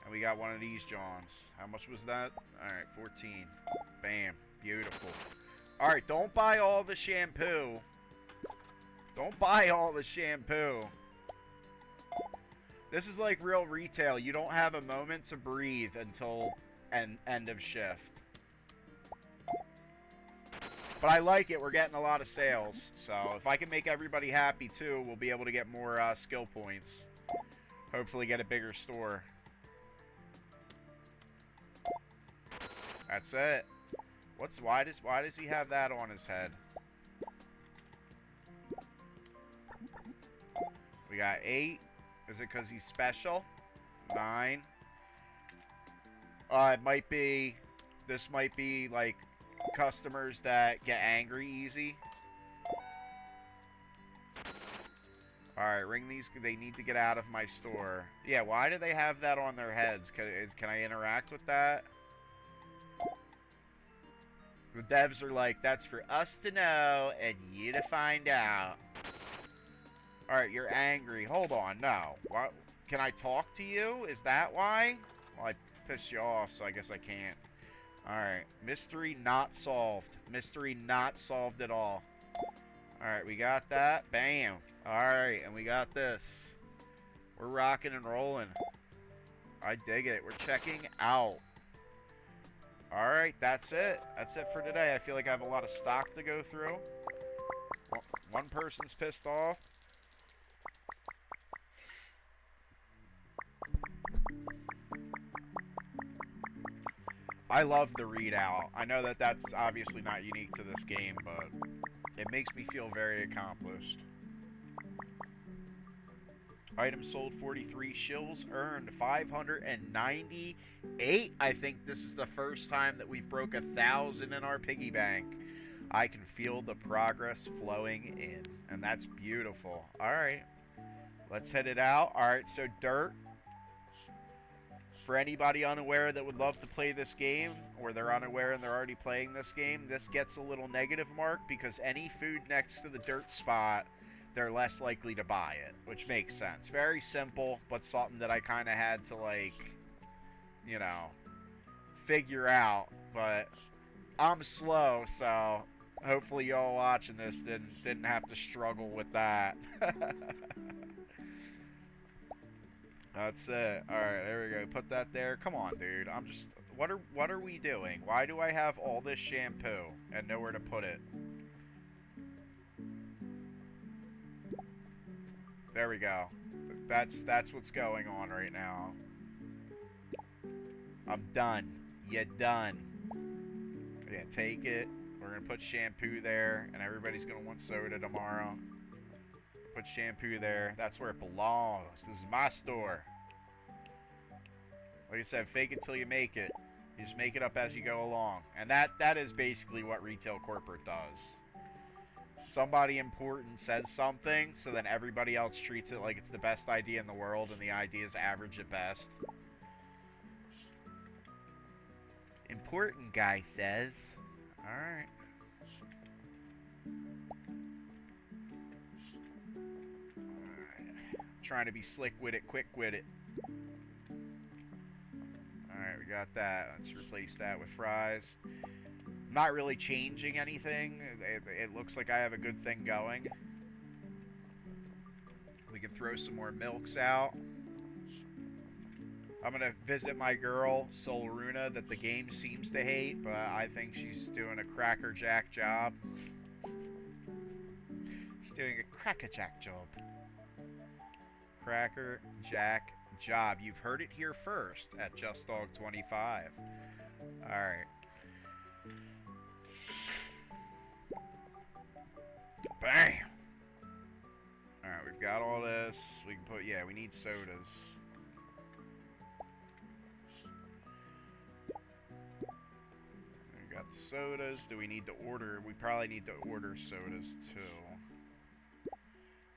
And we got 1 of these Johns. How much was that? Alright, 14. Bam. Beautiful. Alright, don't buy all the shampoo. Don't buy all the shampoo. This is like real retail. You don't have a moment to breathe until end of shift. But I like it. We're getting a lot of sales. So if I can make everybody happy too, we'll be able to get more skill points. Hopefully get a bigger store. That's it. Why does he have that on his head? We got 8. Is it because he's special? 9. It might be... This might be, like, customers that get angry easy. Alright, ring these... They need to get out of my store. Yeah, why do they have that on their heads? Can I interact with that? The devs are like, that's for us to know and you to find out. Alright, you're angry. Hold on, no. What? Can I talk to you? Is that why? Well, I pissed you off, so I guess I can't. Alright, mystery not solved. Mystery not solved at all. Alright, we got that. Bam. Alright, and we got this. We're rocking and rolling. I dig it. We're checking out. Alright, that's it. That's it for today. I feel like I have a lot of stock to go through. One person's pissed off. I love the readout. I know that that's obviously not unique to this game, but it makes me feel very accomplished. Items sold 43, shills earned 598. I think this is the first time that we've broke 1,000 in our piggy bank. I can feel the progress flowing in, and that's beautiful. Alright, let's head it out. Alright, so Dirt. For anybody unaware that would love to play this game, or they're unaware and they're already playing this game, this gets a little negative mark because any food next to the dirt spot, they're less likely to buy it, which makes sense. Very simple, but something that I kind of had to, like, you know, figure out. But I'm slow, so Hopefully y'all watching this didn't have to struggle with that. That's it. Alright, there we go. Put that there. Come on, dude. I'm just... What are we doing? Why do I have all this shampoo and nowhere to put it? There we go. That's what's going on right now. I'm done. You done. Yeah, take it. We're gonna put shampoo there, and everybody's gonna want soda tomorrow. Put shampoo there. That's where it belongs. This is my store. Like I said, fake it till you make it. You just make it up as you go along. And that is basically what retail corporate does. Somebody important says something, so then everybody else treats it like it's the best idea in the world, and the idea is average at best. Important guy says. Alright. Trying to be slick with it, quick with it. Alright, we got that. Let's replace that with fries. Not really changing anything. It looks like I have a good thing going. We can throw some more milks out. I'm going to visit my girl, Solruna, that the game seems to hate, but I think she's doing a crackerjack job. She's doing a crackerjack job. Crackerjack job. You've heard it here first at JustDog25. Alright. Bam! Alright, we've got all this. We can put, yeah, we need sodas. We got sodas. Do we need to order? We probably need to order sodas too.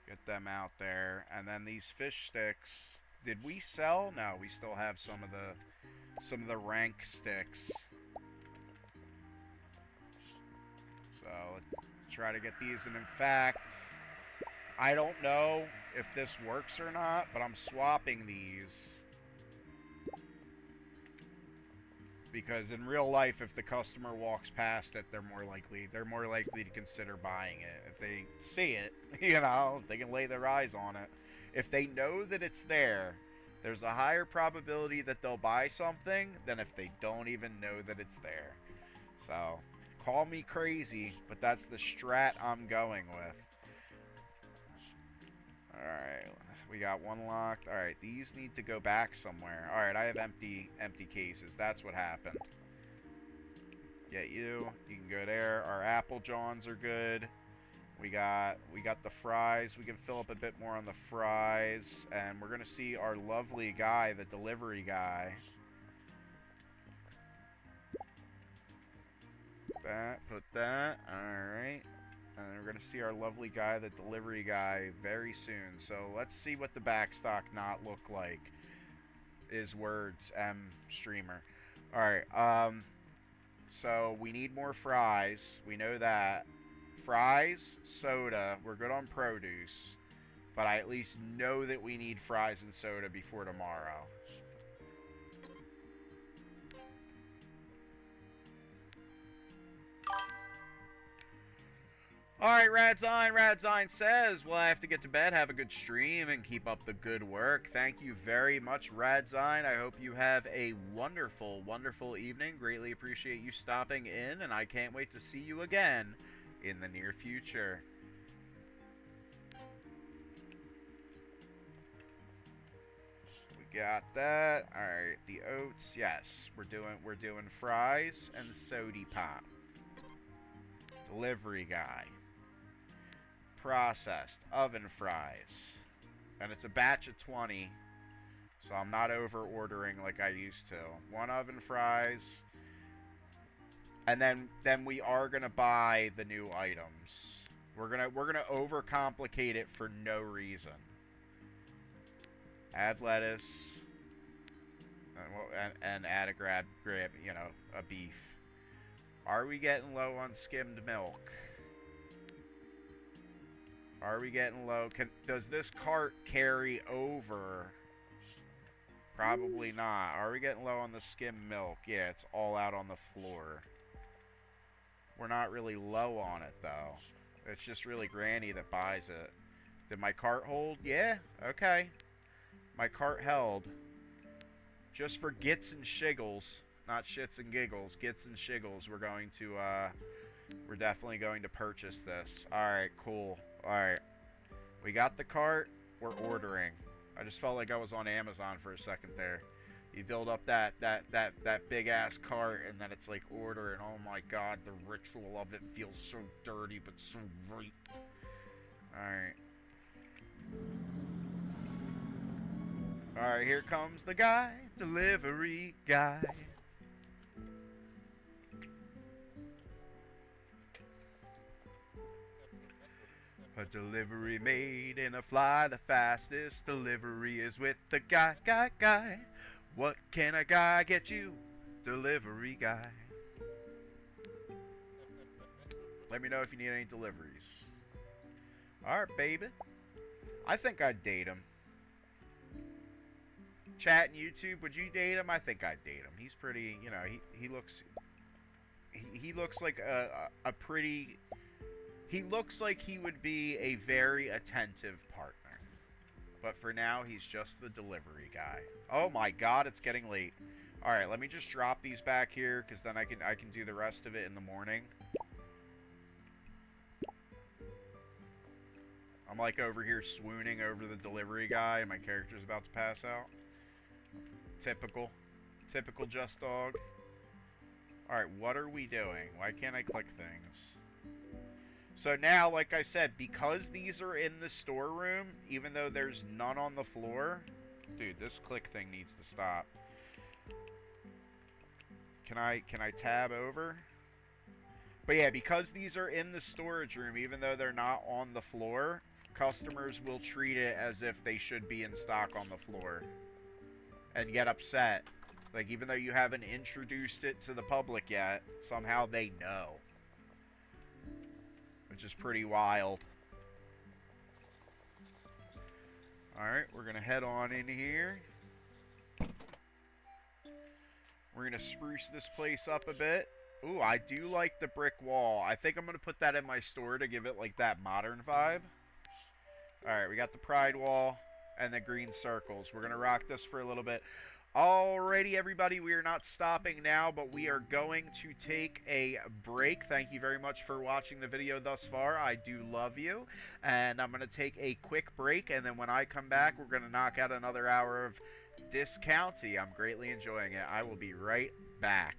Get them out there. And then these fish sticks. Did we sell? No, we still have some of the rank sticks. So let's try to get these. And in fact, I don't know if this works or not, but I'm swapping these. Because in real life, if the customer walks past it, they're more likely to consider buying it. If they see it, you know, if they can lay their eyes on it. If they know that it's there, there's a higher probability that they'll buy something than if they don't even know that it's there. So, call me crazy, but that's the strat I'm going with. Alright, we got one locked. Alright, these need to go back somewhere. Alright, I have empty cases. That's what happened. Get you. You can go there. Our Apple Johns are good. We got the fries. We can fill up a bit more on the fries. And we're going to see our lovely guy, the delivery guy. Put that. Alright. And we're going to see our lovely guy, the delivery guy, very soon. So let's see what the backstock not look like. Is words, streamer. Alright, so we need more fries. We know that. Fries, soda, we're good on produce. But I at least know that we need fries and soda before tomorrow. Alright, Radzine says, well, I have to get to bed, have a good stream, and keep up the good work. Thank you very much, Radzine. I hope you have a wonderful, wonderful evening. Greatly appreciate you stopping in, and I can't wait to see you again in the near future. We got that. Alright, the oats, yes. We're doing fries and sody pop. Delivery guy. Processed oven fries, and it's a batch of 20, so I'm not over ordering like I used to. One oven fries, and then we are gonna buy the new items. We're gonna overcomplicate it for no reason. Add lettuce, and add a grab, you know, a beef. Are we getting low on skimmed milk? Are we getting low? Does this cart carry over? Probably not. Are we getting low on the skim milk? Yeah, it's all out on the floor. We're not really low on it, though. It's just really Granny that buys it. Did my cart hold? Yeah, okay. My cart held. Just for gits and shiggles, not shits and giggles, gits and shiggles, we're definitely going to purchase this. Alright, cool. Alright. We got the cart. We're ordering. I just felt like I was on Amazon for a second there. You build up that big ass cart, and then it's like order, and oh my god, the ritual of it feels so dirty but so right. Alright. Alright, here comes the guy, delivery guy. A delivery made in a fly the fastest. Delivery is with the guy. What can a guy get you? Delivery guy. Let me know if you need any deliveries. Alright, baby. I think I'd date him. Chat and YouTube, would you date him? I think I'd date him. He's pretty, you know, he looks like a pretty... He looks like he would be a very attentive partner. But for now, he's just the delivery guy. Oh my god, it's getting late. Alright, let me just drop these back here, because then I can do the rest of it in the morning. I'm like over here swooning over the delivery guy, and my character's about to pass out. Typical. Typical Just Dog. Alright, what are we doing? Why can't I click things? So now, like I said, because these are in the storeroom, even though there's none on the floor... Dude, this click thing needs to stop. Can I tab over? But yeah, because these are in the storage room, even though they're not on the floor, customers will treat it as if they should be in stock on the floor. And get upset. Like, even though you haven't introduced it to the public yet, somehow they know. Which is pretty wild. Alright, we're going to head on in here. We're going to spruce this place up a bit. Ooh, I do like the brick wall. I think I'm going to put that in my store to give it like that modern vibe. Alright, we got the pride wall and the green circles. We're going to rock this for a little bit. Alrighty, everybody, we are not stopping now, but we are going to take a break. Thank you very much for watching the video thus far. I do love you, and I'm going to take a quick break, and then when I come back, we're going to knock out another hour of Discounty. I'm greatly enjoying it. I will be right back.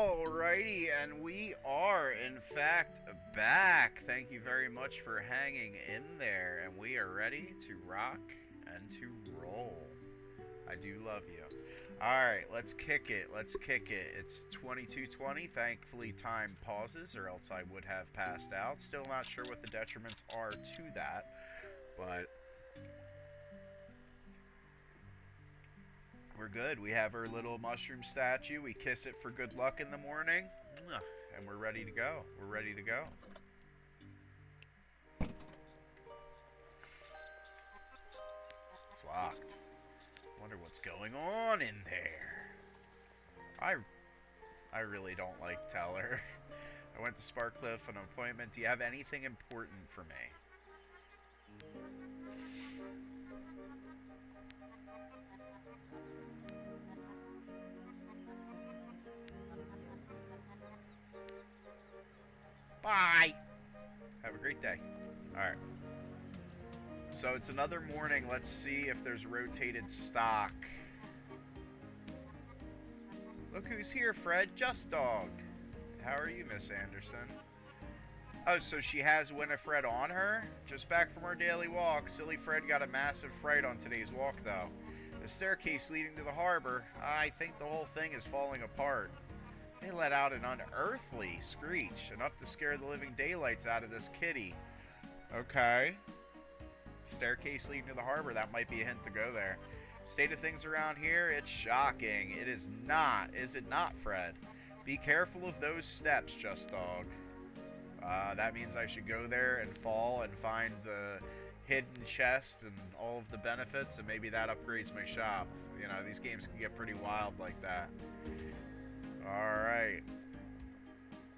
Alrighty, and we are, in fact, back. Thank you very much for hanging in there, and we are ready to rock and to roll. I do love you. Alright, let's kick it. Let's kick it. It's 22:20. Thankfully, time pauses, or else I would have passed out. Still not sure what the detriments are to that, but we're good. We have our little mushroom statue. We kiss it for good luck in the morning. And we're ready to go. We're ready to go. It's locked. Wonder what's going on in there. I really don't like Teller. I went to Sparkcliffe on an appointment. Do you have anything important for me? Bye! Have a great day. Alright. So it's another morning. Let's see if there's rotated stock. Look who's here, Fred. Just Dog. How are you, Miss Anderson? Oh, so she has Winifred on her? Just back from our daily walk. Silly Fred got a massive fright on today's walk, though. The staircase leading to the harbor. I think the whole thing is falling apart. They let out an unearthly screech, enough to scare the living daylights out of this kitty. Okay. Staircase leading to the harbor, that might be a hint to go there. State of things around here, it's shocking. It is not. Is it not, Fred? Be careful of those steps, Just Dog. That means I should go there and fall and find the hidden chest and all of the benefits, and maybe that upgrades my shop. You know, these games can get pretty wild like that. Alright.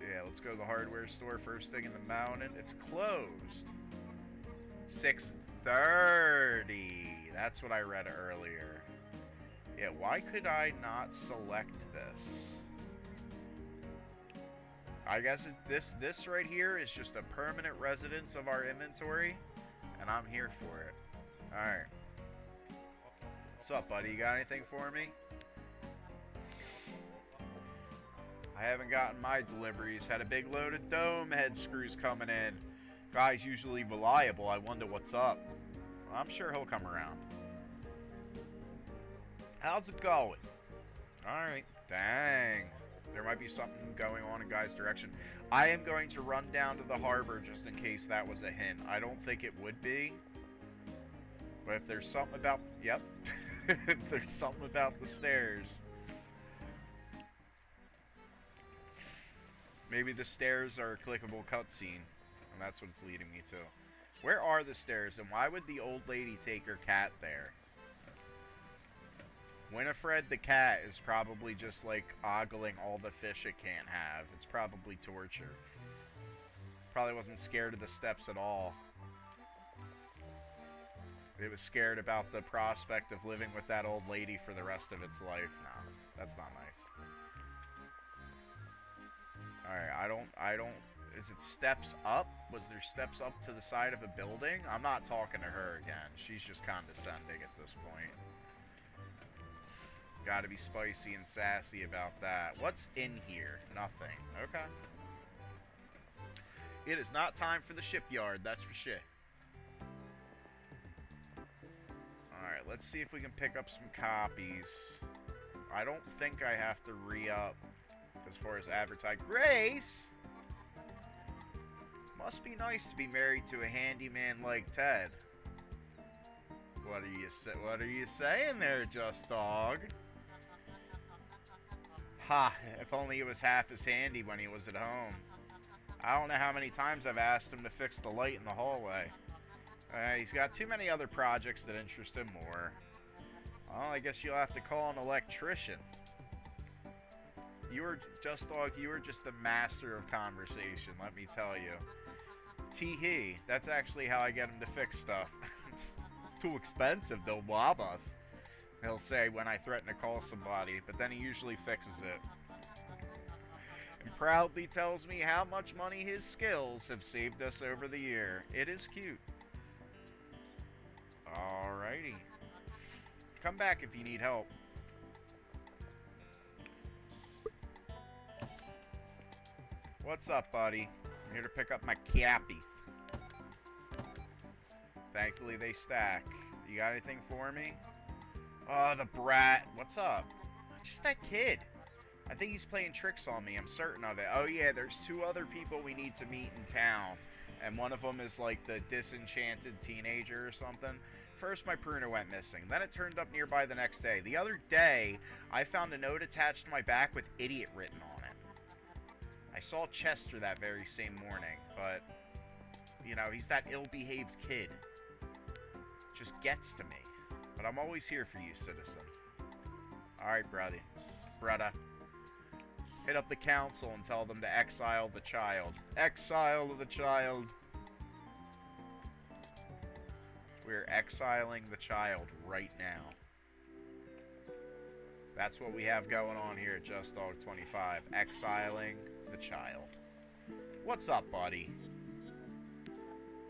Yeah, let's go to the hardware store first thing in the mountain. It's closed. 6:30. That's what I read earlier. Yeah, why could I not select this? I guess this right here is just a permanent residence of our inventory, and I'm here for it. Alright. What's up, buddy? You got anything for me? I haven't gotten my deliveries. Had a big load of dome head screws coming in. Guy's usually reliable. I wonder what's up. Well, I'm sure he'll come around. How's it going? Alright. Dang. There might be something going on in Guy's direction. I am going to run down to the harbor just in case that was a hint. I don't think it would be. But if there's something about... Yep. If there's something about the stairs... Maybe the stairs are a clickable cutscene, and that's what it's leading me to. Where are the stairs, and why would the old lady take her cat there? Winifred the cat is probably just, like, ogling all the fish it can't have. It's probably torture. Probably wasn't scared of the steps at all. It was scared about the prospect of living with that old lady for the rest of its life. No, that's not nice. Alright, I don't... Is it steps up? Was there steps up to the side of a building? I'm not talking to her again. She's just condescending at this point. Gotta be spicy and sassy about that. What's in here? Nothing. Okay. It is not time for the shipyard, that's for shit. Alright, let's see if we can pick up some copies. I don't think I have to re-up as far as advertise. Grace! Must be nice to be married to a handyman like Ted. What are you saying there, Just Dog? Ha, if only he was half as handy when he was at home. I don't know how many times I've asked him to fix the light in the hallway. He's got too many other projects that interest him more. Well, I guess you'll have to call an electrician. You were, Just Dog, you were just the master of conversation, let me tell you. Tee-hee, that's actually how I get him to fix stuff. It's too expensive, they'll rob us. He'll say when I threaten to call somebody, but then he usually fixes it. And proudly tells me how much money his skills have saved us over the year. It is cute. Alrighty. Come back if you need help. What's up, buddy? I'm here to pick up my cappies. Thankfully, they stack. You got anything for me? Oh, the brat. What's up? Just that kid. I think he's playing tricks on me. I'm certain of it. Oh, yeah, there's 2 other people we need to meet in town. And one of them is like the disenchanted teenager or something. First, my pruner went missing. Then it turned up nearby the next day. The other day, I found a note attached to my back with idiot written on it. I saw Chester that very same morning, but, you know, he's that ill-behaved kid. Just gets to me. But I'm always here for you, citizen. Alright, brother. Brother. Hit up the council and tell them to exile the child. Exile the child. We're exiling the child right now. That's what we have going on here at Just Dog 25. Exiling the child. What's up, buddy?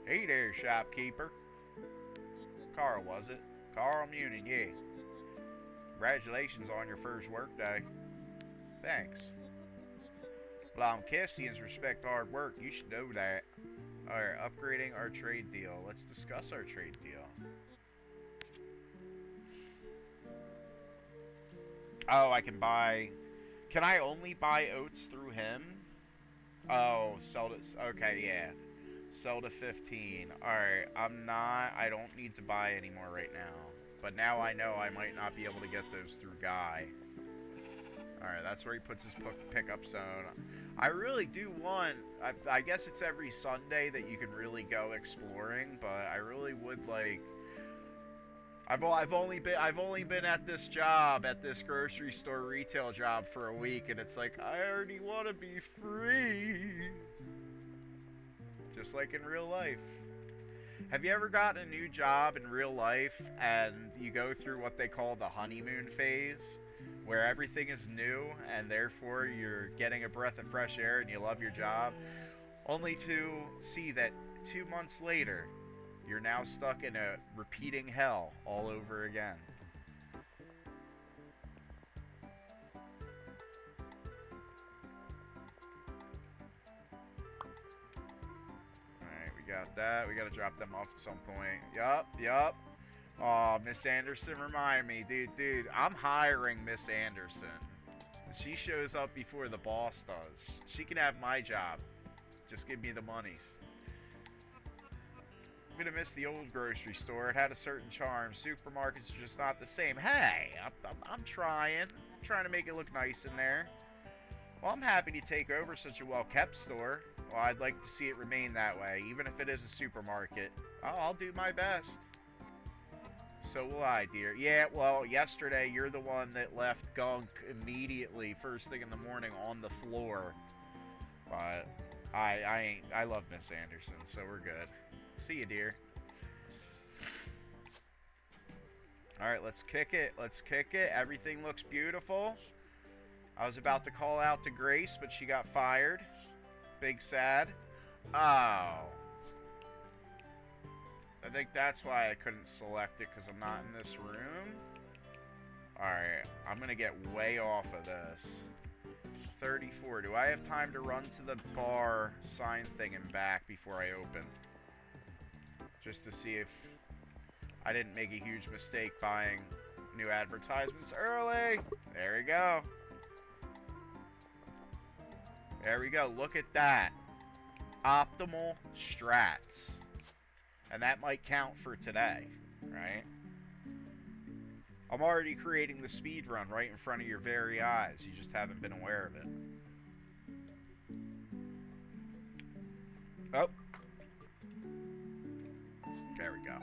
Hey there, shopkeeper. Carl, was it? Carl Munin, yeah. Congratulations on your first workday. Thanks. Well, I'm Castians respect hard work. You should know that. Alright, upgrading our trade deal. Let's discuss our trade deal. Oh, I can buy... Can I only buy oats through him? Oh, sell to... Okay, yeah. Sell to 15. Alright, I don't need to buy anymore right now. But now I know I might not be able to get those through Guy. Alright, that's where he puts his pickup zone. I really do want... I guess it's every Sunday that you can really go exploring, but I really would like... I've only been at this job, at this grocery store retail job for a week, and it's like, I already want to be free. Just like in real life. Have you ever gotten a new job in real life and you go through what they call the honeymoon phase, where everything is new and therefore you're getting a breath of fresh air and you love your job, only to see that 2 months later you're now stuck in a repeating hell all over again? Got that. We gotta drop them off at some point. Yup. Oh, Miss Anderson, remind me. Dude, I'm hiring Miss Anderson. She shows up before the boss does. She can have my job. Just give me the monies. I'm gonna miss the old grocery store. It had a certain charm. Supermarkets are just not the same. Hey, I'm trying. I'm trying to make it look nice in there. Well, I'm happy to take over such a well-kept store. Well, I'd like to see it remain that way, even if it is a supermarket. Oh, I'll do my best. So will I, dear. Yeah, well, yesterday you're the one that left gunk immediately, first thing in the morning, on the floor. But I love Miss Anderson, so we're good. See you, dear. Alright, let's kick it. Let's kick it. Everything looks beautiful. I was about to call out to Grace, but she got fired. Big sad. Oh. I think that's why I couldn't select it, because I'm not in this room. Alright, I'm going to get way off of this. 34. Do I have time to run to the bar sign thing and back before I open? Just to see if I didn't make a huge mistake buying new advertisements early. There we go. There we go. Look at that. Optimal strats. And that might count for today, right? I'm already creating the speed run right in front of your very eyes. You just haven't been aware of it. Oh. There we go.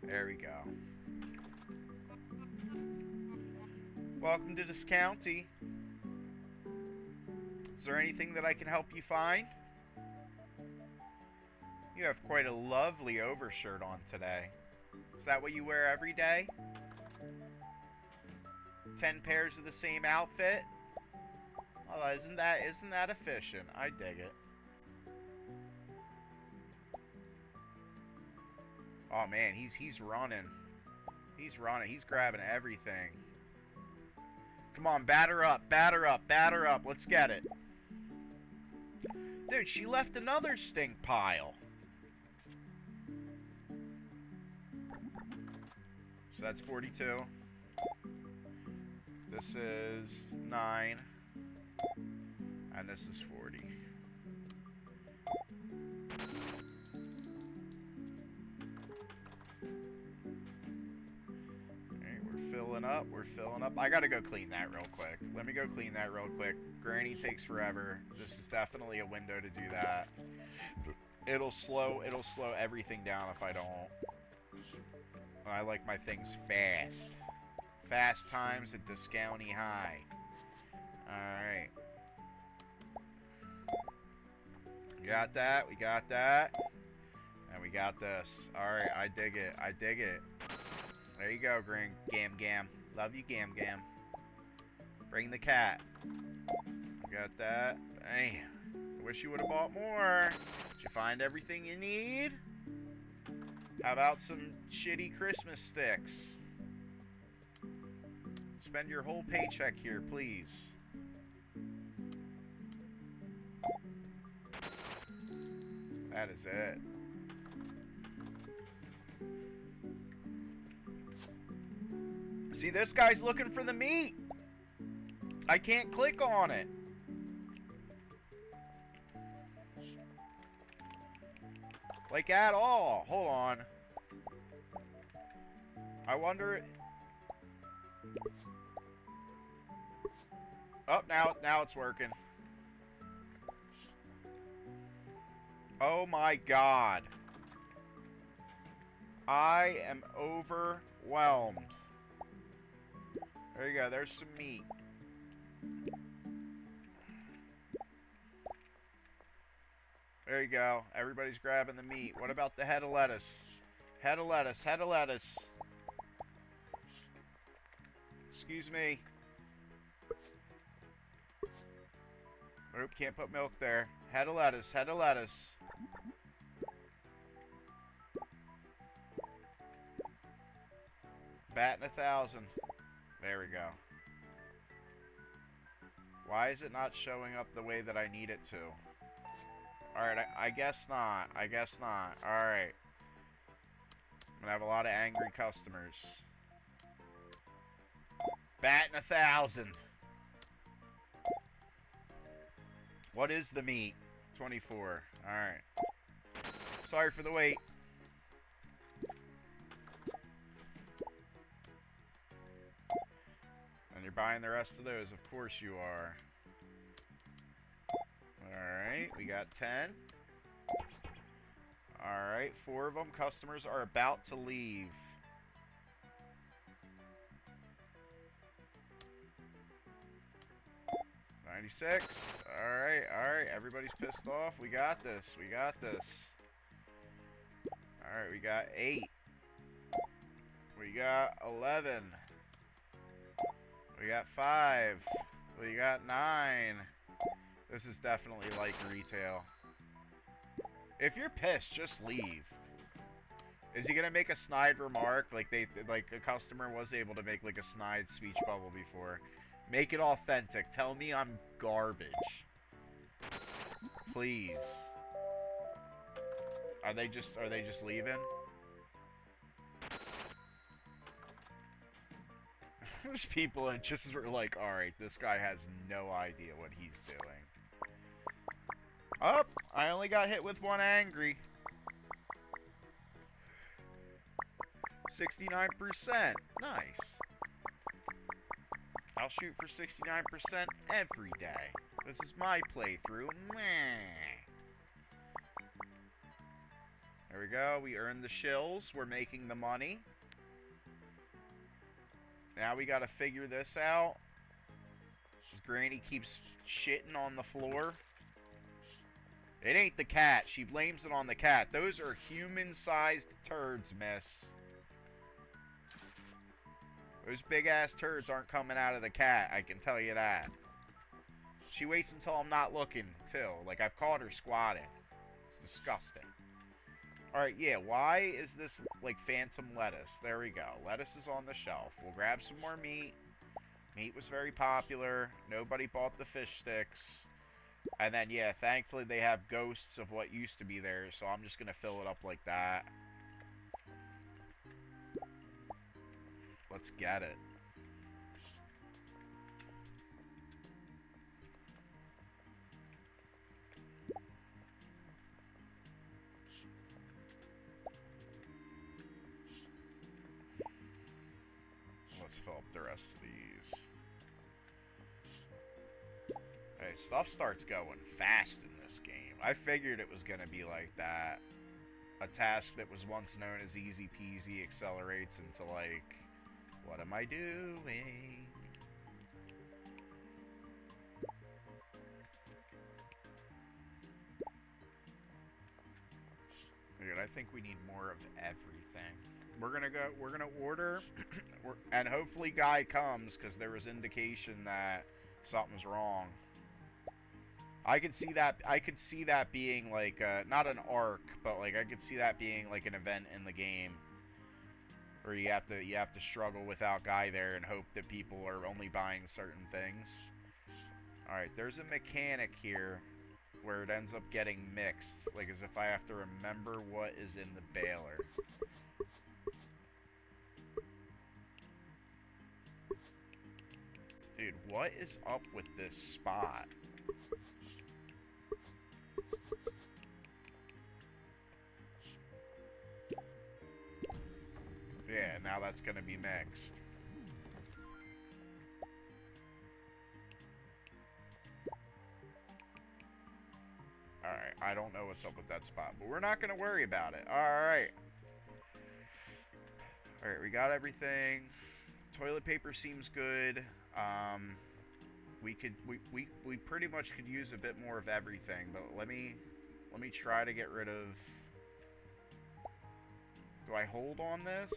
There we go. Welcome to this county. Is there anything that I can help you find? You have quite a lovely overshirt on today. Is that what you wear every day? 10 pairs of the same outfit? Oh, isn't that efficient? I dig it. Oh man, he's running. He's running. He's grabbing everything. Come on, batter up, batter up, batter up. Let's get it. Dude, she left another stink pile. So that's 42. This is 9. And this is 40. Alright, we're filling up. We're filling up. I gotta go clean that real quick. Let me go clean that real quick. Granny takes forever. This is definitely a window to do that. It'll slow everything down if I don't. I like my things fast. Fast times at Discounty High. Alright. We got that. We got that. And we got this. Alright, I dig it. I dig it. There you go, Gam Gam. Love you, Gam Gam. Bring the cat. We got that. Damn. I wish you would have bought more. Did you find everything you need? How about some shitty Christmas sticks? Spend your whole paycheck here, please. That is it. See, this guy's looking for the meat. I can't click on it. Like, at all. Hold on. I wonder... Oh, now it's working. Oh my god. I am overwhelmed. There you go, there's some meat. There you go. Everybody's grabbing the meat. What about the head of lettuce? Head of lettuce, head of lettuce. Excuse me. Oop, can't put milk there. Head of lettuce, head of lettuce. Batting 1,000. There we go. Why is it not showing up the way that I need it to? Alright, I guess not. I guess not. Alright. I'm gonna have a lot of angry customers. Batting 1,000. What is the meat? 24. Alright. Sorry for the wait. And you're buying the rest of those. Of course you are. Alright, we got 10. Alright, 4 of them. Customers are about to leave. $96. Alright, alright. Everybody's pissed off. We got this. We got this. Alright, we got 8. We got 11. We got 5. We got 9. This is definitely like retail. If you're pissed, just leave. Is he gonna make a snide remark? Like a customer was able to make like a snide speech bubble before. Make it authentic. Tell me I'm garbage. Please. Are they just leaving? There's people that just were like, alright, this guy has no idea what he's doing. Oh, I only got hit with one angry. 69%. Nice. I'll shoot for 69% every day. This is my playthrough. Meh. There we go. We earned the shills. We're making the money. Now we gotta figure this out. Granny keeps shitting on the floor. It ain't the cat. She blames it on the cat. Those are human-sized turds, miss. Those big-ass turds aren't coming out of the cat, I can tell you that. She waits until I'm not looking, too. Like, I've caught her squatting. It's disgusting. Alright, yeah, why is this, like, phantom lettuce? There we go. Lettuce is on the shelf. We'll grab some more meat. Meat was very popular. Nobody bought the fish sticks. And then, yeah, thankfully they have ghosts of what used to be there, so I'm just going to fill it up like that. Let's get it. Let's fill up the rest of these. Hey, stuff starts going fast in this game. I figured it was going to be like that. A task that was once known as easy peasy accelerates into, like, what am I doing? Dude, I think we need more of everything. We're gonna order, and hopefully Guy comes, because there was indication that something's wrong. I could see that being like not an arc, but like I could see that being like an event in the game, where you have to struggle without Guy there and hope that people are only buying certain things. All right, there's a mechanic here where it ends up getting mixed, like as if I have to remember what is in the baler. Dude, what is up with this spot? Yeah, now that's gonna be mixed. Alright, I don't know what's up with that spot, but we're not gonna worry about it. Alright. Alright, we got everything. Toilet paper seems good. We pretty much could use a bit more of everything, but let me try to get rid of... Do I hold on this?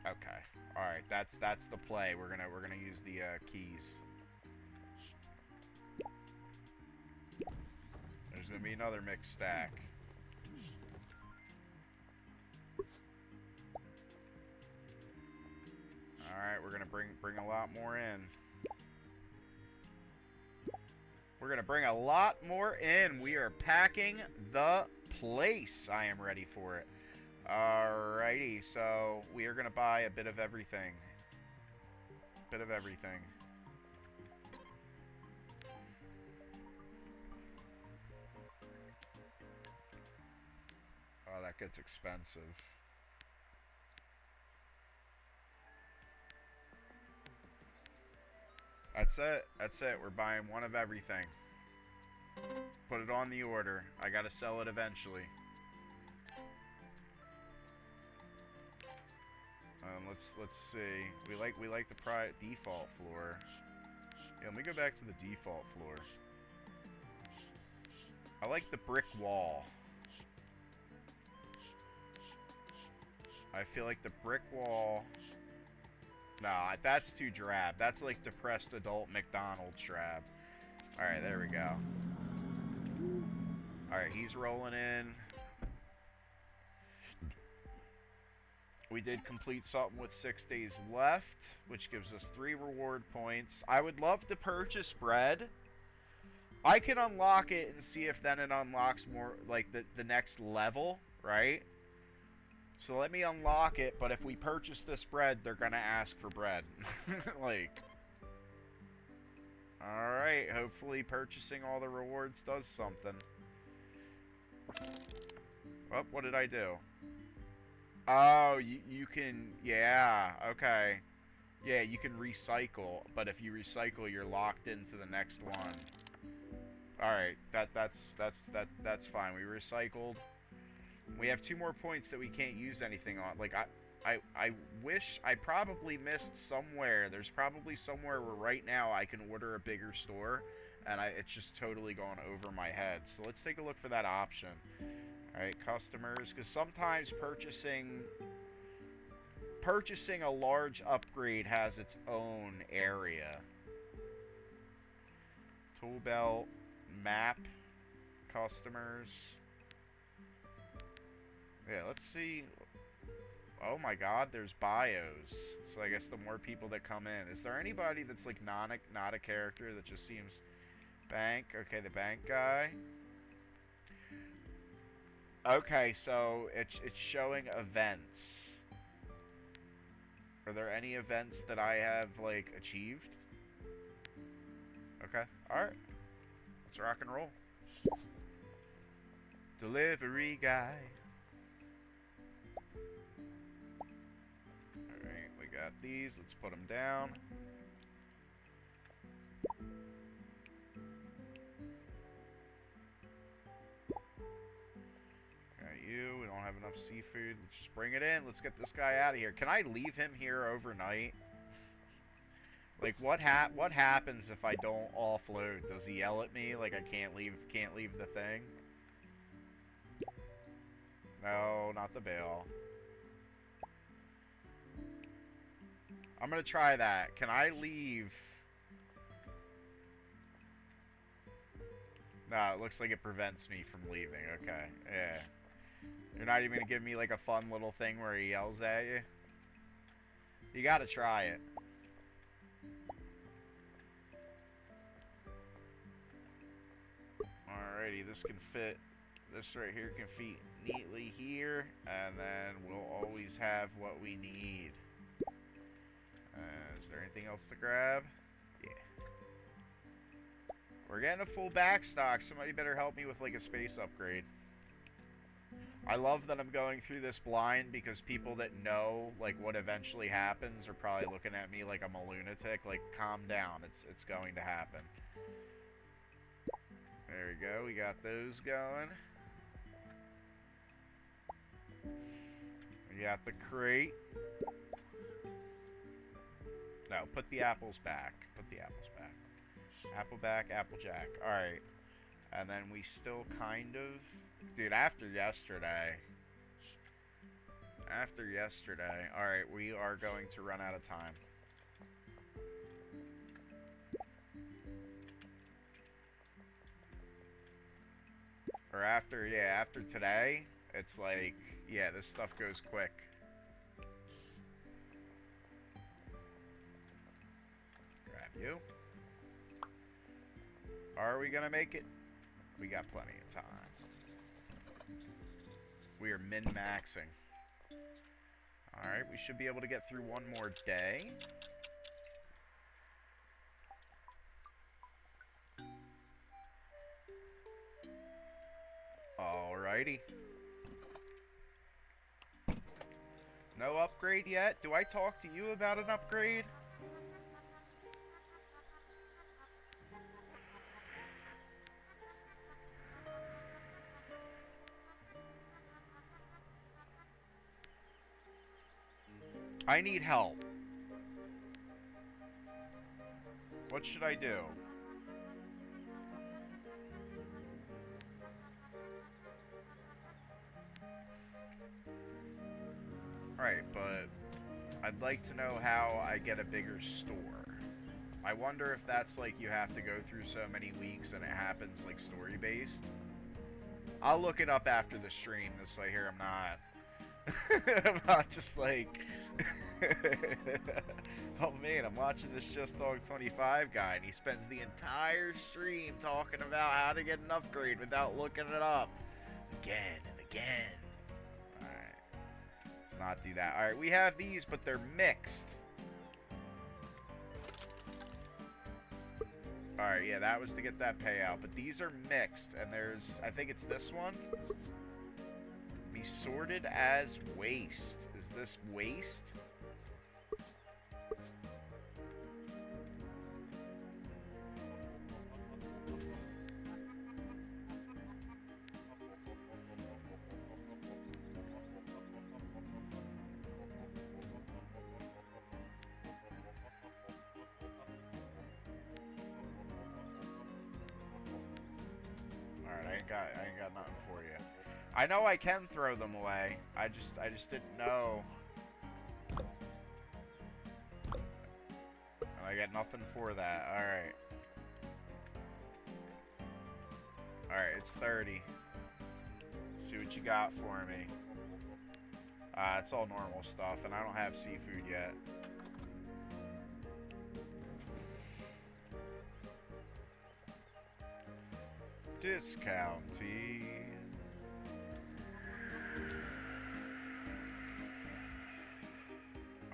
Okay. All right. That's the play. We're gonna use the keys. There's gonna be another mixed stack. All right. We're gonna bring a lot more in. We're gonna bring a lot more in. We are packing the place. I am ready for it. Alrighty, so we are going to buy a bit of everything. Bit of everything. Oh, that gets expensive. That's it. That's it. We're buying one of everything. Put it on the order. I gotta sell it eventually. Let's see. We like the default floor. Yeah, let me go back to the default floor. I like the brick wall. I feel like the brick wall... Nah, that's too drab. That's like depressed adult McDonald's drab. Alright, there we go. Alright, he's rolling in. We did complete something with 6 days left, which gives us 3 reward points. I would love to purchase bread. I can unlock it and see if then it unlocks more, like, the next level, right? So let me unlock it, but if we purchase this bread, they're gonna ask for bread. Like... Alright, hopefully purchasing all the rewards does something. Oh, what did I do? Oh, you can... Yeah, okay. Yeah, you can recycle, but if you recycle, you're locked into the next one. Alright, that's fine. We recycled. We have 2 more points that we can't use anything on. Like, I wish... I probably missed somewhere. There's probably somewhere where right now I can order a bigger store, and it's just totally gone over my head. So let's take a look for that option. Alright, customers, because sometimes purchasing a large upgrade has its own area. Tool belt, map, customers. Yeah, let's see. Oh my god, there's bios. So I guess the more people that come in. Is there anybody that's like not a character that just seems... Bank? Okay, the bank guy. Okay, so it's showing events. Are there any events that I have, like, achieved? Okay, alright. Let's rock and roll. Delivery guy. Alright, we got these. Let's put them down. Got you. We don't have enough seafood. Let's just bring it in. Let's get this guy out of here. Can I leave him here overnight? Like, what happens if I don't offload? Does he yell at me like I can't leave the thing? No, not the bail. I'm gonna try that. Can I leave? No, it looks like it prevents me from leaving. Okay, yeah. You're not even gonna give me like a fun little thing where he yells at you? You gotta try it. Alrighty, this can fit. This right here can fit neatly here, and then we'll always have what we need. Is there anything else to grab? Yeah. We're getting a full backstock. Somebody better help me with like a space upgrade. I love that I'm going through this blind because people that know like what eventually happens are probably looking at me like I'm a lunatic. Like, calm down. It's going to happen. There we go. We got those going. We got the crate. No, put the apples back. Put the apples back. Appleback, Applejack. Alright. And then we still kind of... Dude, after yesterday... Alright, we are going to run out of time. Or after, yeah, after today, it's like, yeah, this stuff goes quick. Grab you. Are we gonna make it? We got plenty of time. We are min-maxing. Alright, we should be able to get through one more day. Alrighty. No upgrade yet? Do I talk to you about an upgrade? I need help. What should I do? Right, but I'd like to know how I get a bigger store. I wonder if that's like you have to go through so many weeks and it happens like story-based. I'll look it up after the stream, this way here I'm not just like... Oh man, I'm watching this Just Dog 25 guy and he spends the entire stream talking about how to get an upgrade without looking it up. Again and again. Alright. Let's not do that. Alright, we have these, but they're mixed. Alright, yeah, that was to get that payout. But these are mixed, and there's... I think it's this one. Be sorted as waste. Is this waste? I ain't got nothing for you. I know I can throw them away. I just didn't know. And I got nothing for that. Alright. Alright, it's 30. See what you got for me. It's all normal stuff, and I don't have seafood yet. Discounty.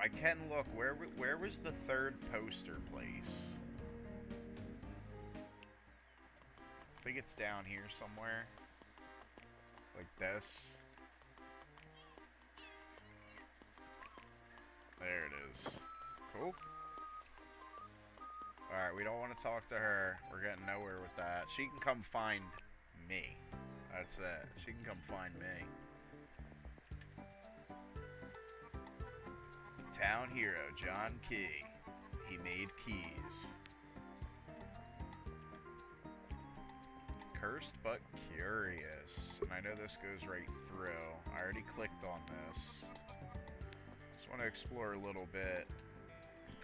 I can look. Where was the third poster place? I think it's down here somewhere. Like this. There it is. Cool. Alright, we don't want to talk to her. We're getting nowhere with that. She can come find me. That's it. She can come find me. Town hero, John Key. He made keys. Cursed but curious. And I know this goes right through. I already clicked on this. Just want to explore a little bit.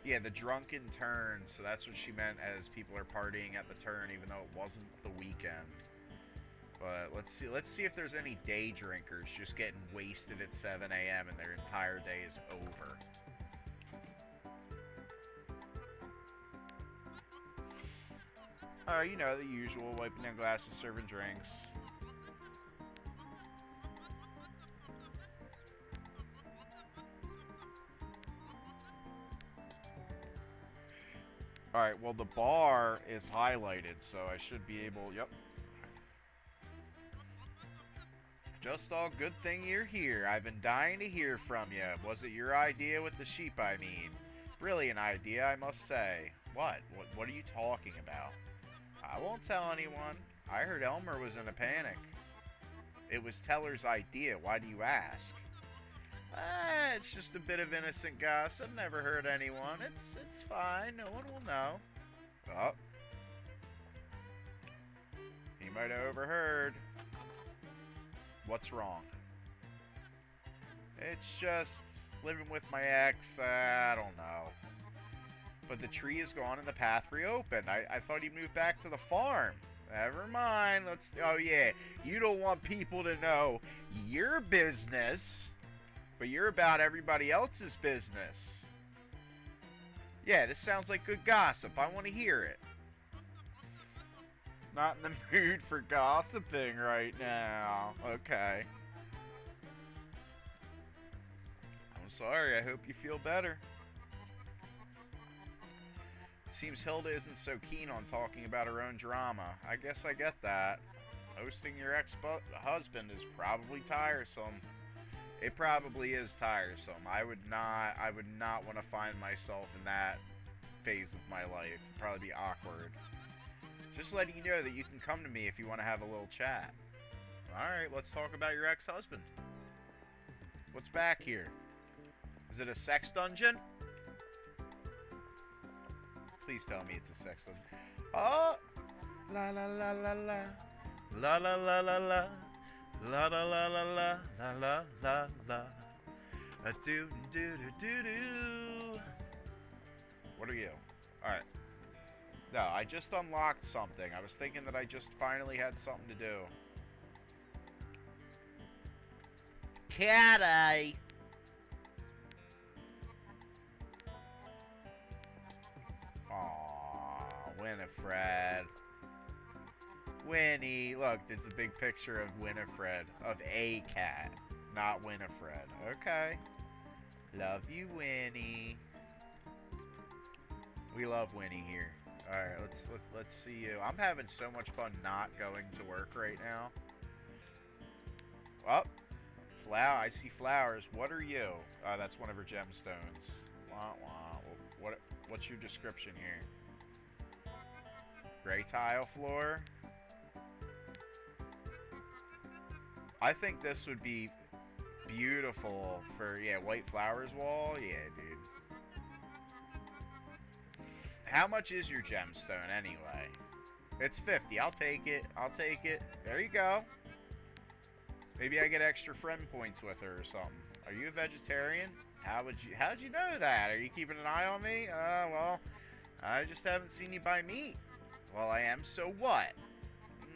Yeah, the drunken turn. So that's what she meant as people are partying at the turn, even though it wasn't the weekend. But let's see if there's any day drinkers just getting wasted at 7 a.m. and their entire day is over. You know, the usual, wiping down glasses, serving drinks. Alright, well the bar is highlighted, so I should be able, yep. Just all good thing you're here. I've been dying to hear from you. Was it your idea with the sheep, I mean? Brilliant idea, I must say. What? What are you talking about? I won't tell anyone. I heard Elmer was in a panic. It was Teller's idea. Why do you ask? It's just a bit of innocent gossip. Never hurt anyone. It's fine. No one will know. Oh. He might have overheard. What's wrong? It's just living with my ex. I don't know. But the tree is gone and the path reopened. I thought he moved back to the farm. Never mind. Oh yeah, you don't want people to know your business, but you're about everybody else's business. Yeah, this sounds like good gossip. I want to hear it. Not in the mood for gossiping right now. Okay. I'm sorry. I hope you feel better. Seems Hilda isn't so keen on talking about her own drama. I guess I get that. Hosting your ex-husband is probably tiresome. It probably is tiresome. I would not want to find myself in that phase of my life. It'd probably be awkward. Just letting you know that you can come to me if you want to have a little chat. Alright, let's talk about your ex-husband. What's back here? Is it a sex dungeon? Please tell me it's a sex dungeon. Oh! La la la la la. La la la la la. La la la la la. La la la la. A do do do do do. What are you? Alright. No, I just unlocked something. I was thinking that I just finally had something to do. Cat-eye! Aww, Winifred. Winnie. Look, there's a big picture of Winifred. Of a cat, not Winifred. Okay. Love you, Winnie. We love Winnie here. Alright, let's see you. I'm having so much fun not going to work right now. Oh, I see flowers. What are you? That's one of her gemstones. Wah, wah. What's your description here? Gray tile floor. I think this would be beautiful for, yeah, white flowers wall. Yeah, dude. How much is your gemstone anyway? It's 50. I'll take it. I'll take it. There you go. Maybe I get extra friend points with her or something. Are you a vegetarian? How'd you know that? Are you keeping an eye on me? Well, I just haven't seen you buy meat. Well, I am, so what?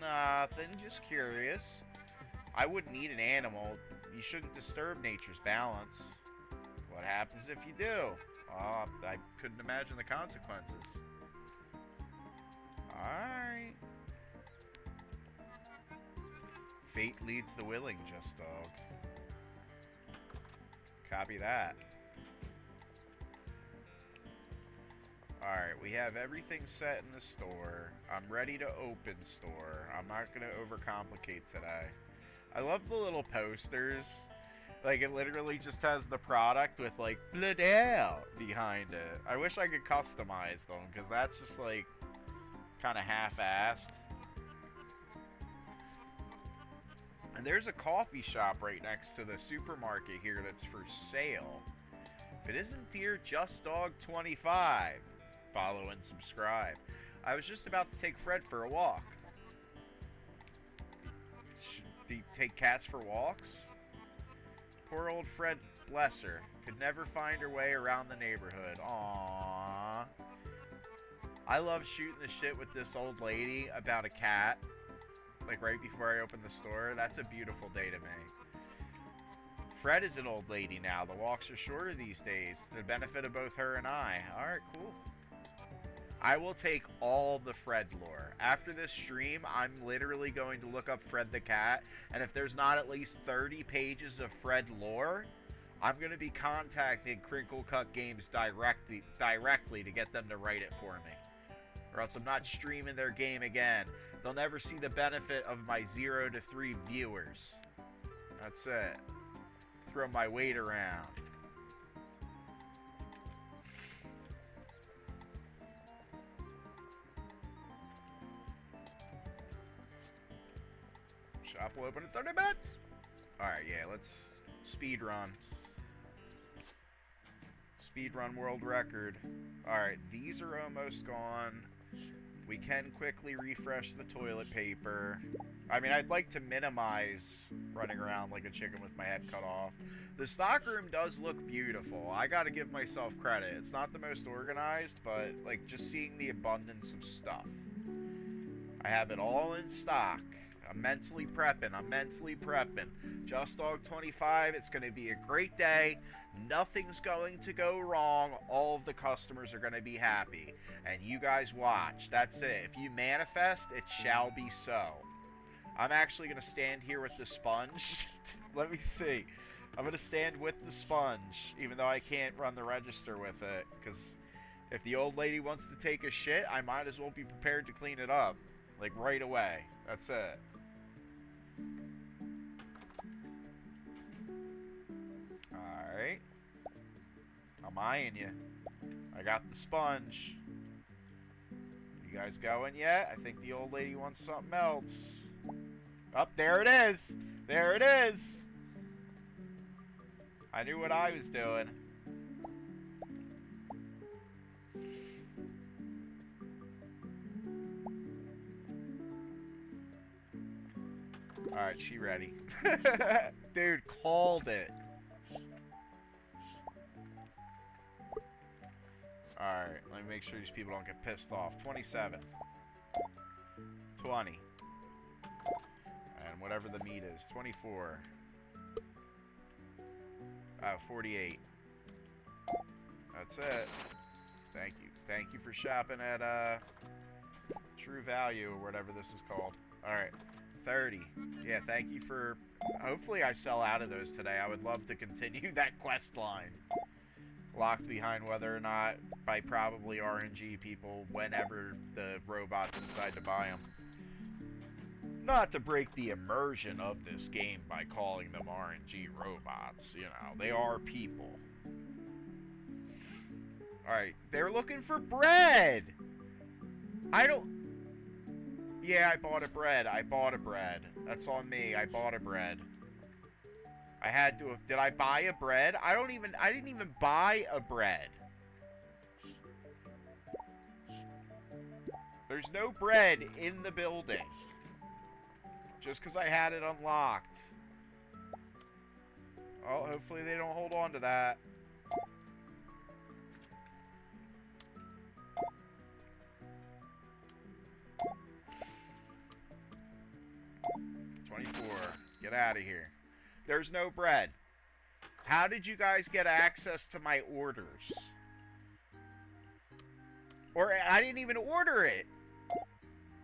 Nothing, just curious. I wouldn't eat an animal you shouldn't disturb nature's balance. What happens if you do? Oh, I couldn't imagine the consequences. Alright. Fate leads the willing, Just Dog. Copy that. Alright, we have everything set in the store. I'm ready to open store. I'm not going to overcomplicate today. I love the little posters. Like, it literally just has the product with, like, Bladel behind it. I wish I could customize them, because that's just, like, kind of half-assed. And there's a coffee shop right next to the supermarket here that's for sale. If it isn't dear Just Dog 25, follow and subscribe. I was just about to take Fred for a walk. Should he take cats for walks? Poor old Fred, bless her, could never find her way around the neighborhood. Aww. I love shooting the shit with this old lady about a cat. Like right before I open the store. That's a beautiful day to me. Fred is an old lady now. The walks are shorter these days. To the benefit of both her and I. Alright, cool. I will take all the Fred lore. After this stream, I'm literally going to look up Fred the cat. And if there's not at least 30 pages of Fred lore, I'm going to be contacting Crinkle Cut Games directly to get them to write it for me. Or else I'm not streaming their game again. They'll never see the benefit of my 0 to 3 viewers. That's it. Throw my weight around. Shop will open in 30 minutes. Alright, yeah, let's speed run. Speed run world record. Alright, these are almost gone. We can quickly refresh the toilet paper. I mean, I'd like to minimize running around like a chicken with my head cut off. The stockroom does look beautiful. I gotta give myself credit. It's not the most organized, but like just seeing the abundance of stuff. I have it all in stock. I'm mentally prepping. Just Dog 25, it's going to be a great day. Nothing's going to go wrong. All of the customers are going to be happy. And you guys watch. That's it. If you manifest, it shall be so. I'm actually going to stand here with the sponge. Let me see. I'm going to stand with the sponge, even though I can't run the register with it. Because if the old lady wants to take a shit, I might as well be prepared to clean it up. Like, right away. That's it. Alright. I'm eyeing you. I got the sponge. You guys going yet? I think the old lady wants something else. Oh, there it is! There it is! I knew what I was doing. Alright, she ready. Dude, called it. Alright, let me make sure these people don't get pissed off. 27. 20. And whatever the meat is. 24. 48. That's it. Thank you. Thank you for shopping at True Value or whatever this is called. Alright. 30. Yeah, thank you for... Hopefully I sell out of those today. I would love to continue that quest line. Locked behind whether or not by probably RNG people whenever the robots decide to buy them. Not to break the immersion of this game by calling them RNG robots. You know, they are people. Alright, they're looking for bread! I don't... Yeah, I bought a bread. That's on me. I bought a bread. I had to have... Did I buy a bread? I didn't even buy a bread. There's no bread in the building. Just because I had it unlocked. Oh, hopefully they don't hold on to that. Get out of here. There's no bread. How did you guys get access to my orders? Or I didn't even order it.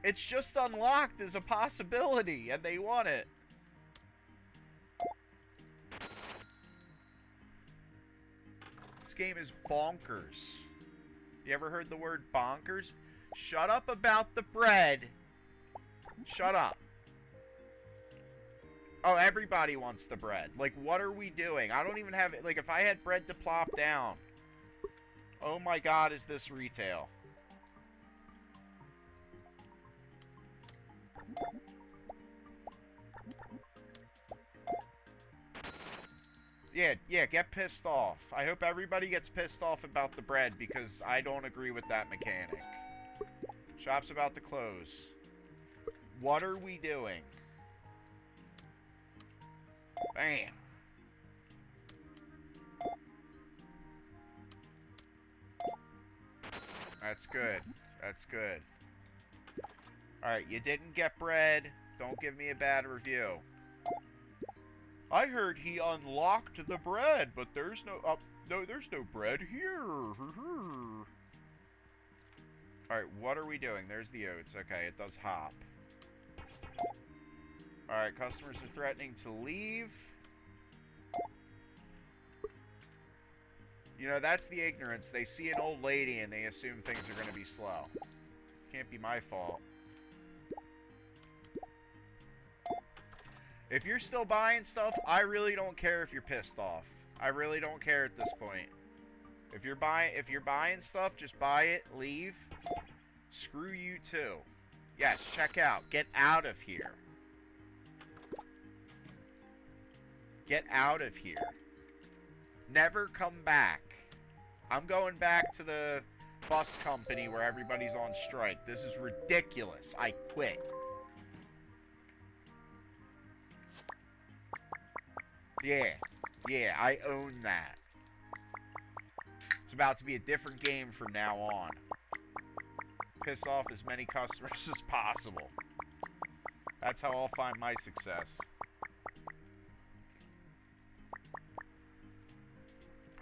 It's just unlocked as a possibility, and they want it. This game is bonkers. You ever heard the word bonkers? Shut up about the bread. Shut up. Oh, everybody wants the bread. Like, what are we doing? I don't even have it. Like, if I had bread to plop down. Oh my god, is this retail? Yeah, get pissed off. I hope everybody gets pissed off about the bread because I don't agree with that mechanic. Shop's about to close. What are we doing? Bam. That's good. That's good. Alright, you didn't get bread. Don't give me a bad review. I heard he unlocked the bread, but there's no... no, there's no bread here. Alright, what are we doing? There's the oats. Okay, it does hop. Alright, customers are threatening to leave. You know, that's the ignorance. They see an old lady and they assume things are going to be slow. Can't be my fault. If you're still buying stuff, I really don't care if you're pissed off. I really don't care at this point. If you're buying stuff, just buy it, leave. Screw you too. Yes, check out. Get out of here. Get out of here. Never come back. I'm going back to the bus company where everybody's on strike. This is ridiculous. I quit. Yeah, I own that. It's about to be a different game from now on. Piss off as many customers as possible. That's how I'll find my success.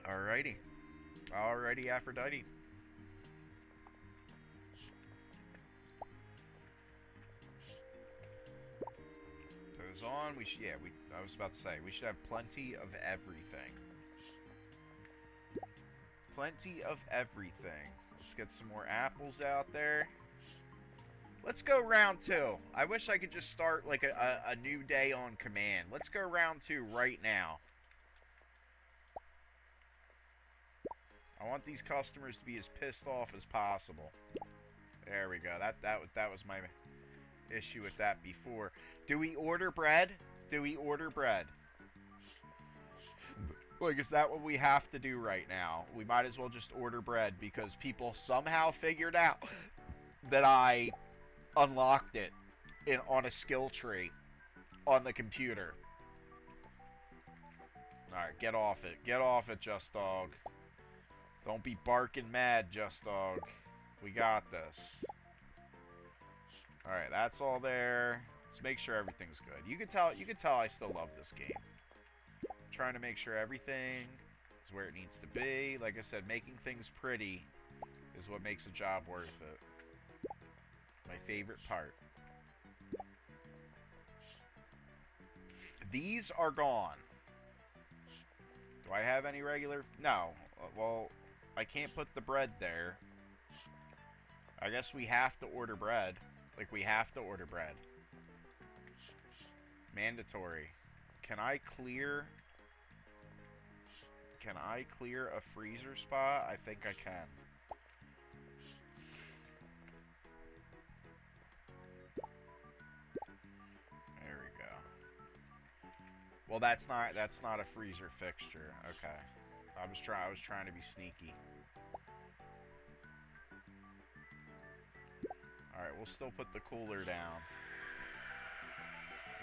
Alrighty. Alrighty, Aphrodite. Goes on. I was about to say, we should have plenty of everything. Plenty of everything. Let's get some more apples out there. Let's go round 2. I wish I could just start like a new day on command. Let's go round 2 right now. I want these customers to be as pissed off as possible. There we go. That was my issue with that before. Do we order bread? Do we order bread? Like, is that what we have to do right now? We might as well just order bread because people somehow figured out that I unlocked it on a skill tree on the computer. Alright, get off it. Get off it, Just Dog. Don't be barking mad, Just Dog. We got this. Alright, that's all there. Let's make sure everything's good. You can tell I still love this game. I'm trying to make sure everything is where it needs to be. Like I said, making things pretty is what makes a job worth it. My favorite part. These are gone. Do I have any regular? No. Well, I can't put the bread there. I guess we have to order bread. Like, we have to order bread. Mandatory. Can I clear a freezer spot? I think I can. There we go. Well, that's not a freezer fixture. Okay. I was trying to be sneaky. Alright, we'll still put the cooler down.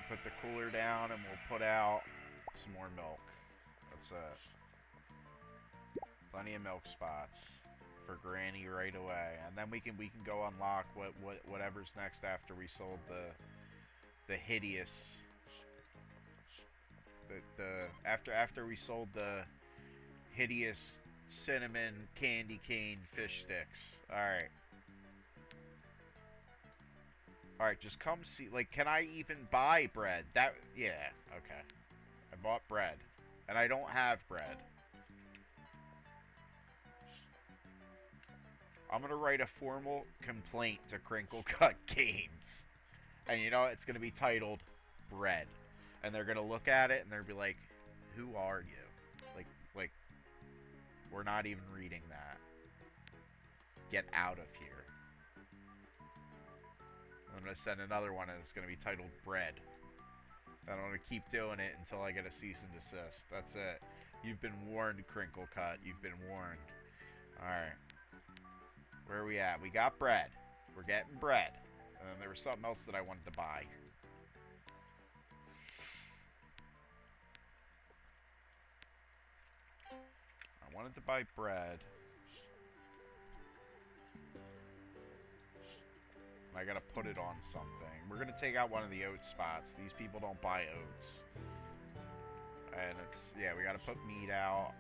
We'll put the cooler down and we'll put out some more milk. That's it. Plenty of milk spots for Granny right away. And then we can go unlock whatever's next after we sold the hideous After we sold the hideous cinnamon candy cane fish sticks. Alright. Alright, just come see. Like, can I even buy bread? Yeah, okay. I bought bread. And I don't have bread. I'm going to write a formal complaint to Crinkle Cut Games. And you know, it's going to be titled Bread. And they're going to look at it and they'll be like, who are you? Like, we're not even reading that. Get out of here. I'm going to send another one and it's going to be titled Bread. And I'm going to keep doing it until I get a cease and desist. That's it. You've been warned, Crinkle Cut. You've been warned. Alright. Where are we at? We got bread. We're getting bread. And then there was something else that I wanted to buy. I wanted to buy bread. I gotta put it on something. We're gonna take out one of the oat spots. These people don't buy oats. And it's, yeah, we gotta put meat out.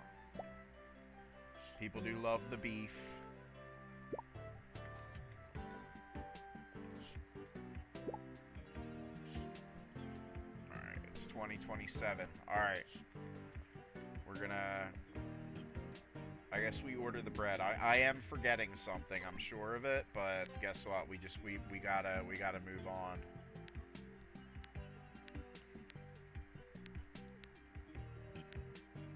People do love the beef. Alright, it's 2027. Alright. We're gonna... I guess we order the bread. I am forgetting something, I'm sure of it, but guess what? We gotta move on.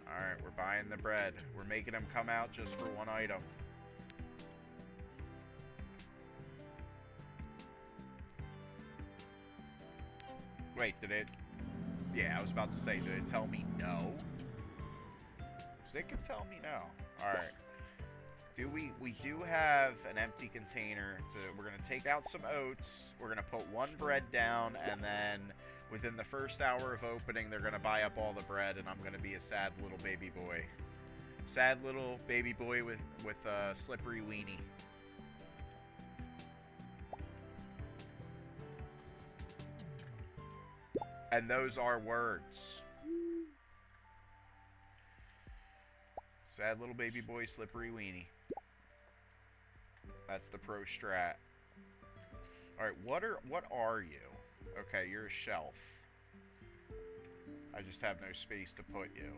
Alright, we're buying the bread. We're making them come out just for one item. Wait, did it... Yeah, I was about to say, did it tell me no? So it can tell me no. Alright. We do have an empty container. We're going to take out some oats. We're going to put one bread down, and then within the first hour of opening, they're going to buy up all the bread, and I'm going to be a sad little baby boy. Sad little baby boy with a slippery weenie. And those are words. Sad little baby boy, slippery weenie. That's the pro strat. Alright, what are you? Okay, you're a shelf. I just have no space to put you.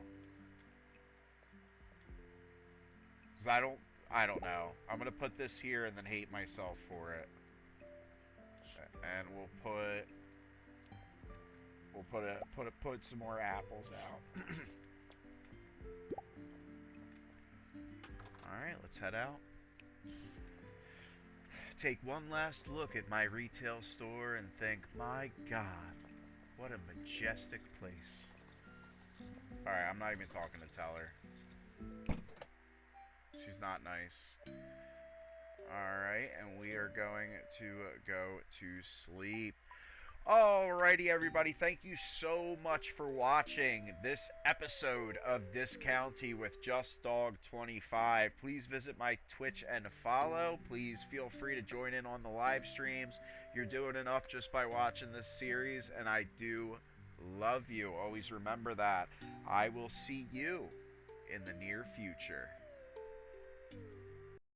'Cause I don't know. I'm gonna put this here and then hate myself for it. And we'll put some more apples out. Alright, let's head out. Take one last look at my retail store and think, my God, what a majestic place. Alright, I'm not even talking to Teller. She's not nice. Alright, and we are going to go to sleep. Alrighty, everybody. Thank you so much for watching this episode of Discounty with Just Dog 25. Please visit my Twitch and follow. Please feel free to join in on the live streams. You're doing enough just by watching this series, and I do love you. Always remember that. I will see you in the near future.